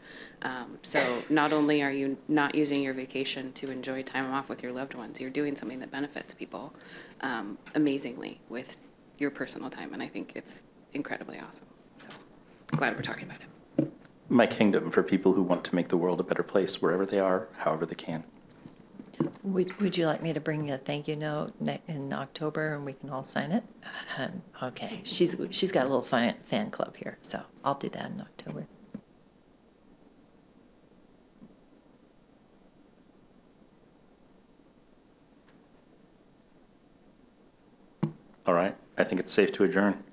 So not only are you not using your vacation to enjoy time off with your loved ones, you're doing something that benefits people amazingly with your personal time. And I think it's incredibly awesome. So glad we're talking about it. My kingdom for people who want to make the world a better place wherever they are, however they can. Would you like me to bring you a thank you note in October and we can all sign it? Okay, she's got a little fan club here, so I'll do that in October. All right, I think it's safe to adjourn.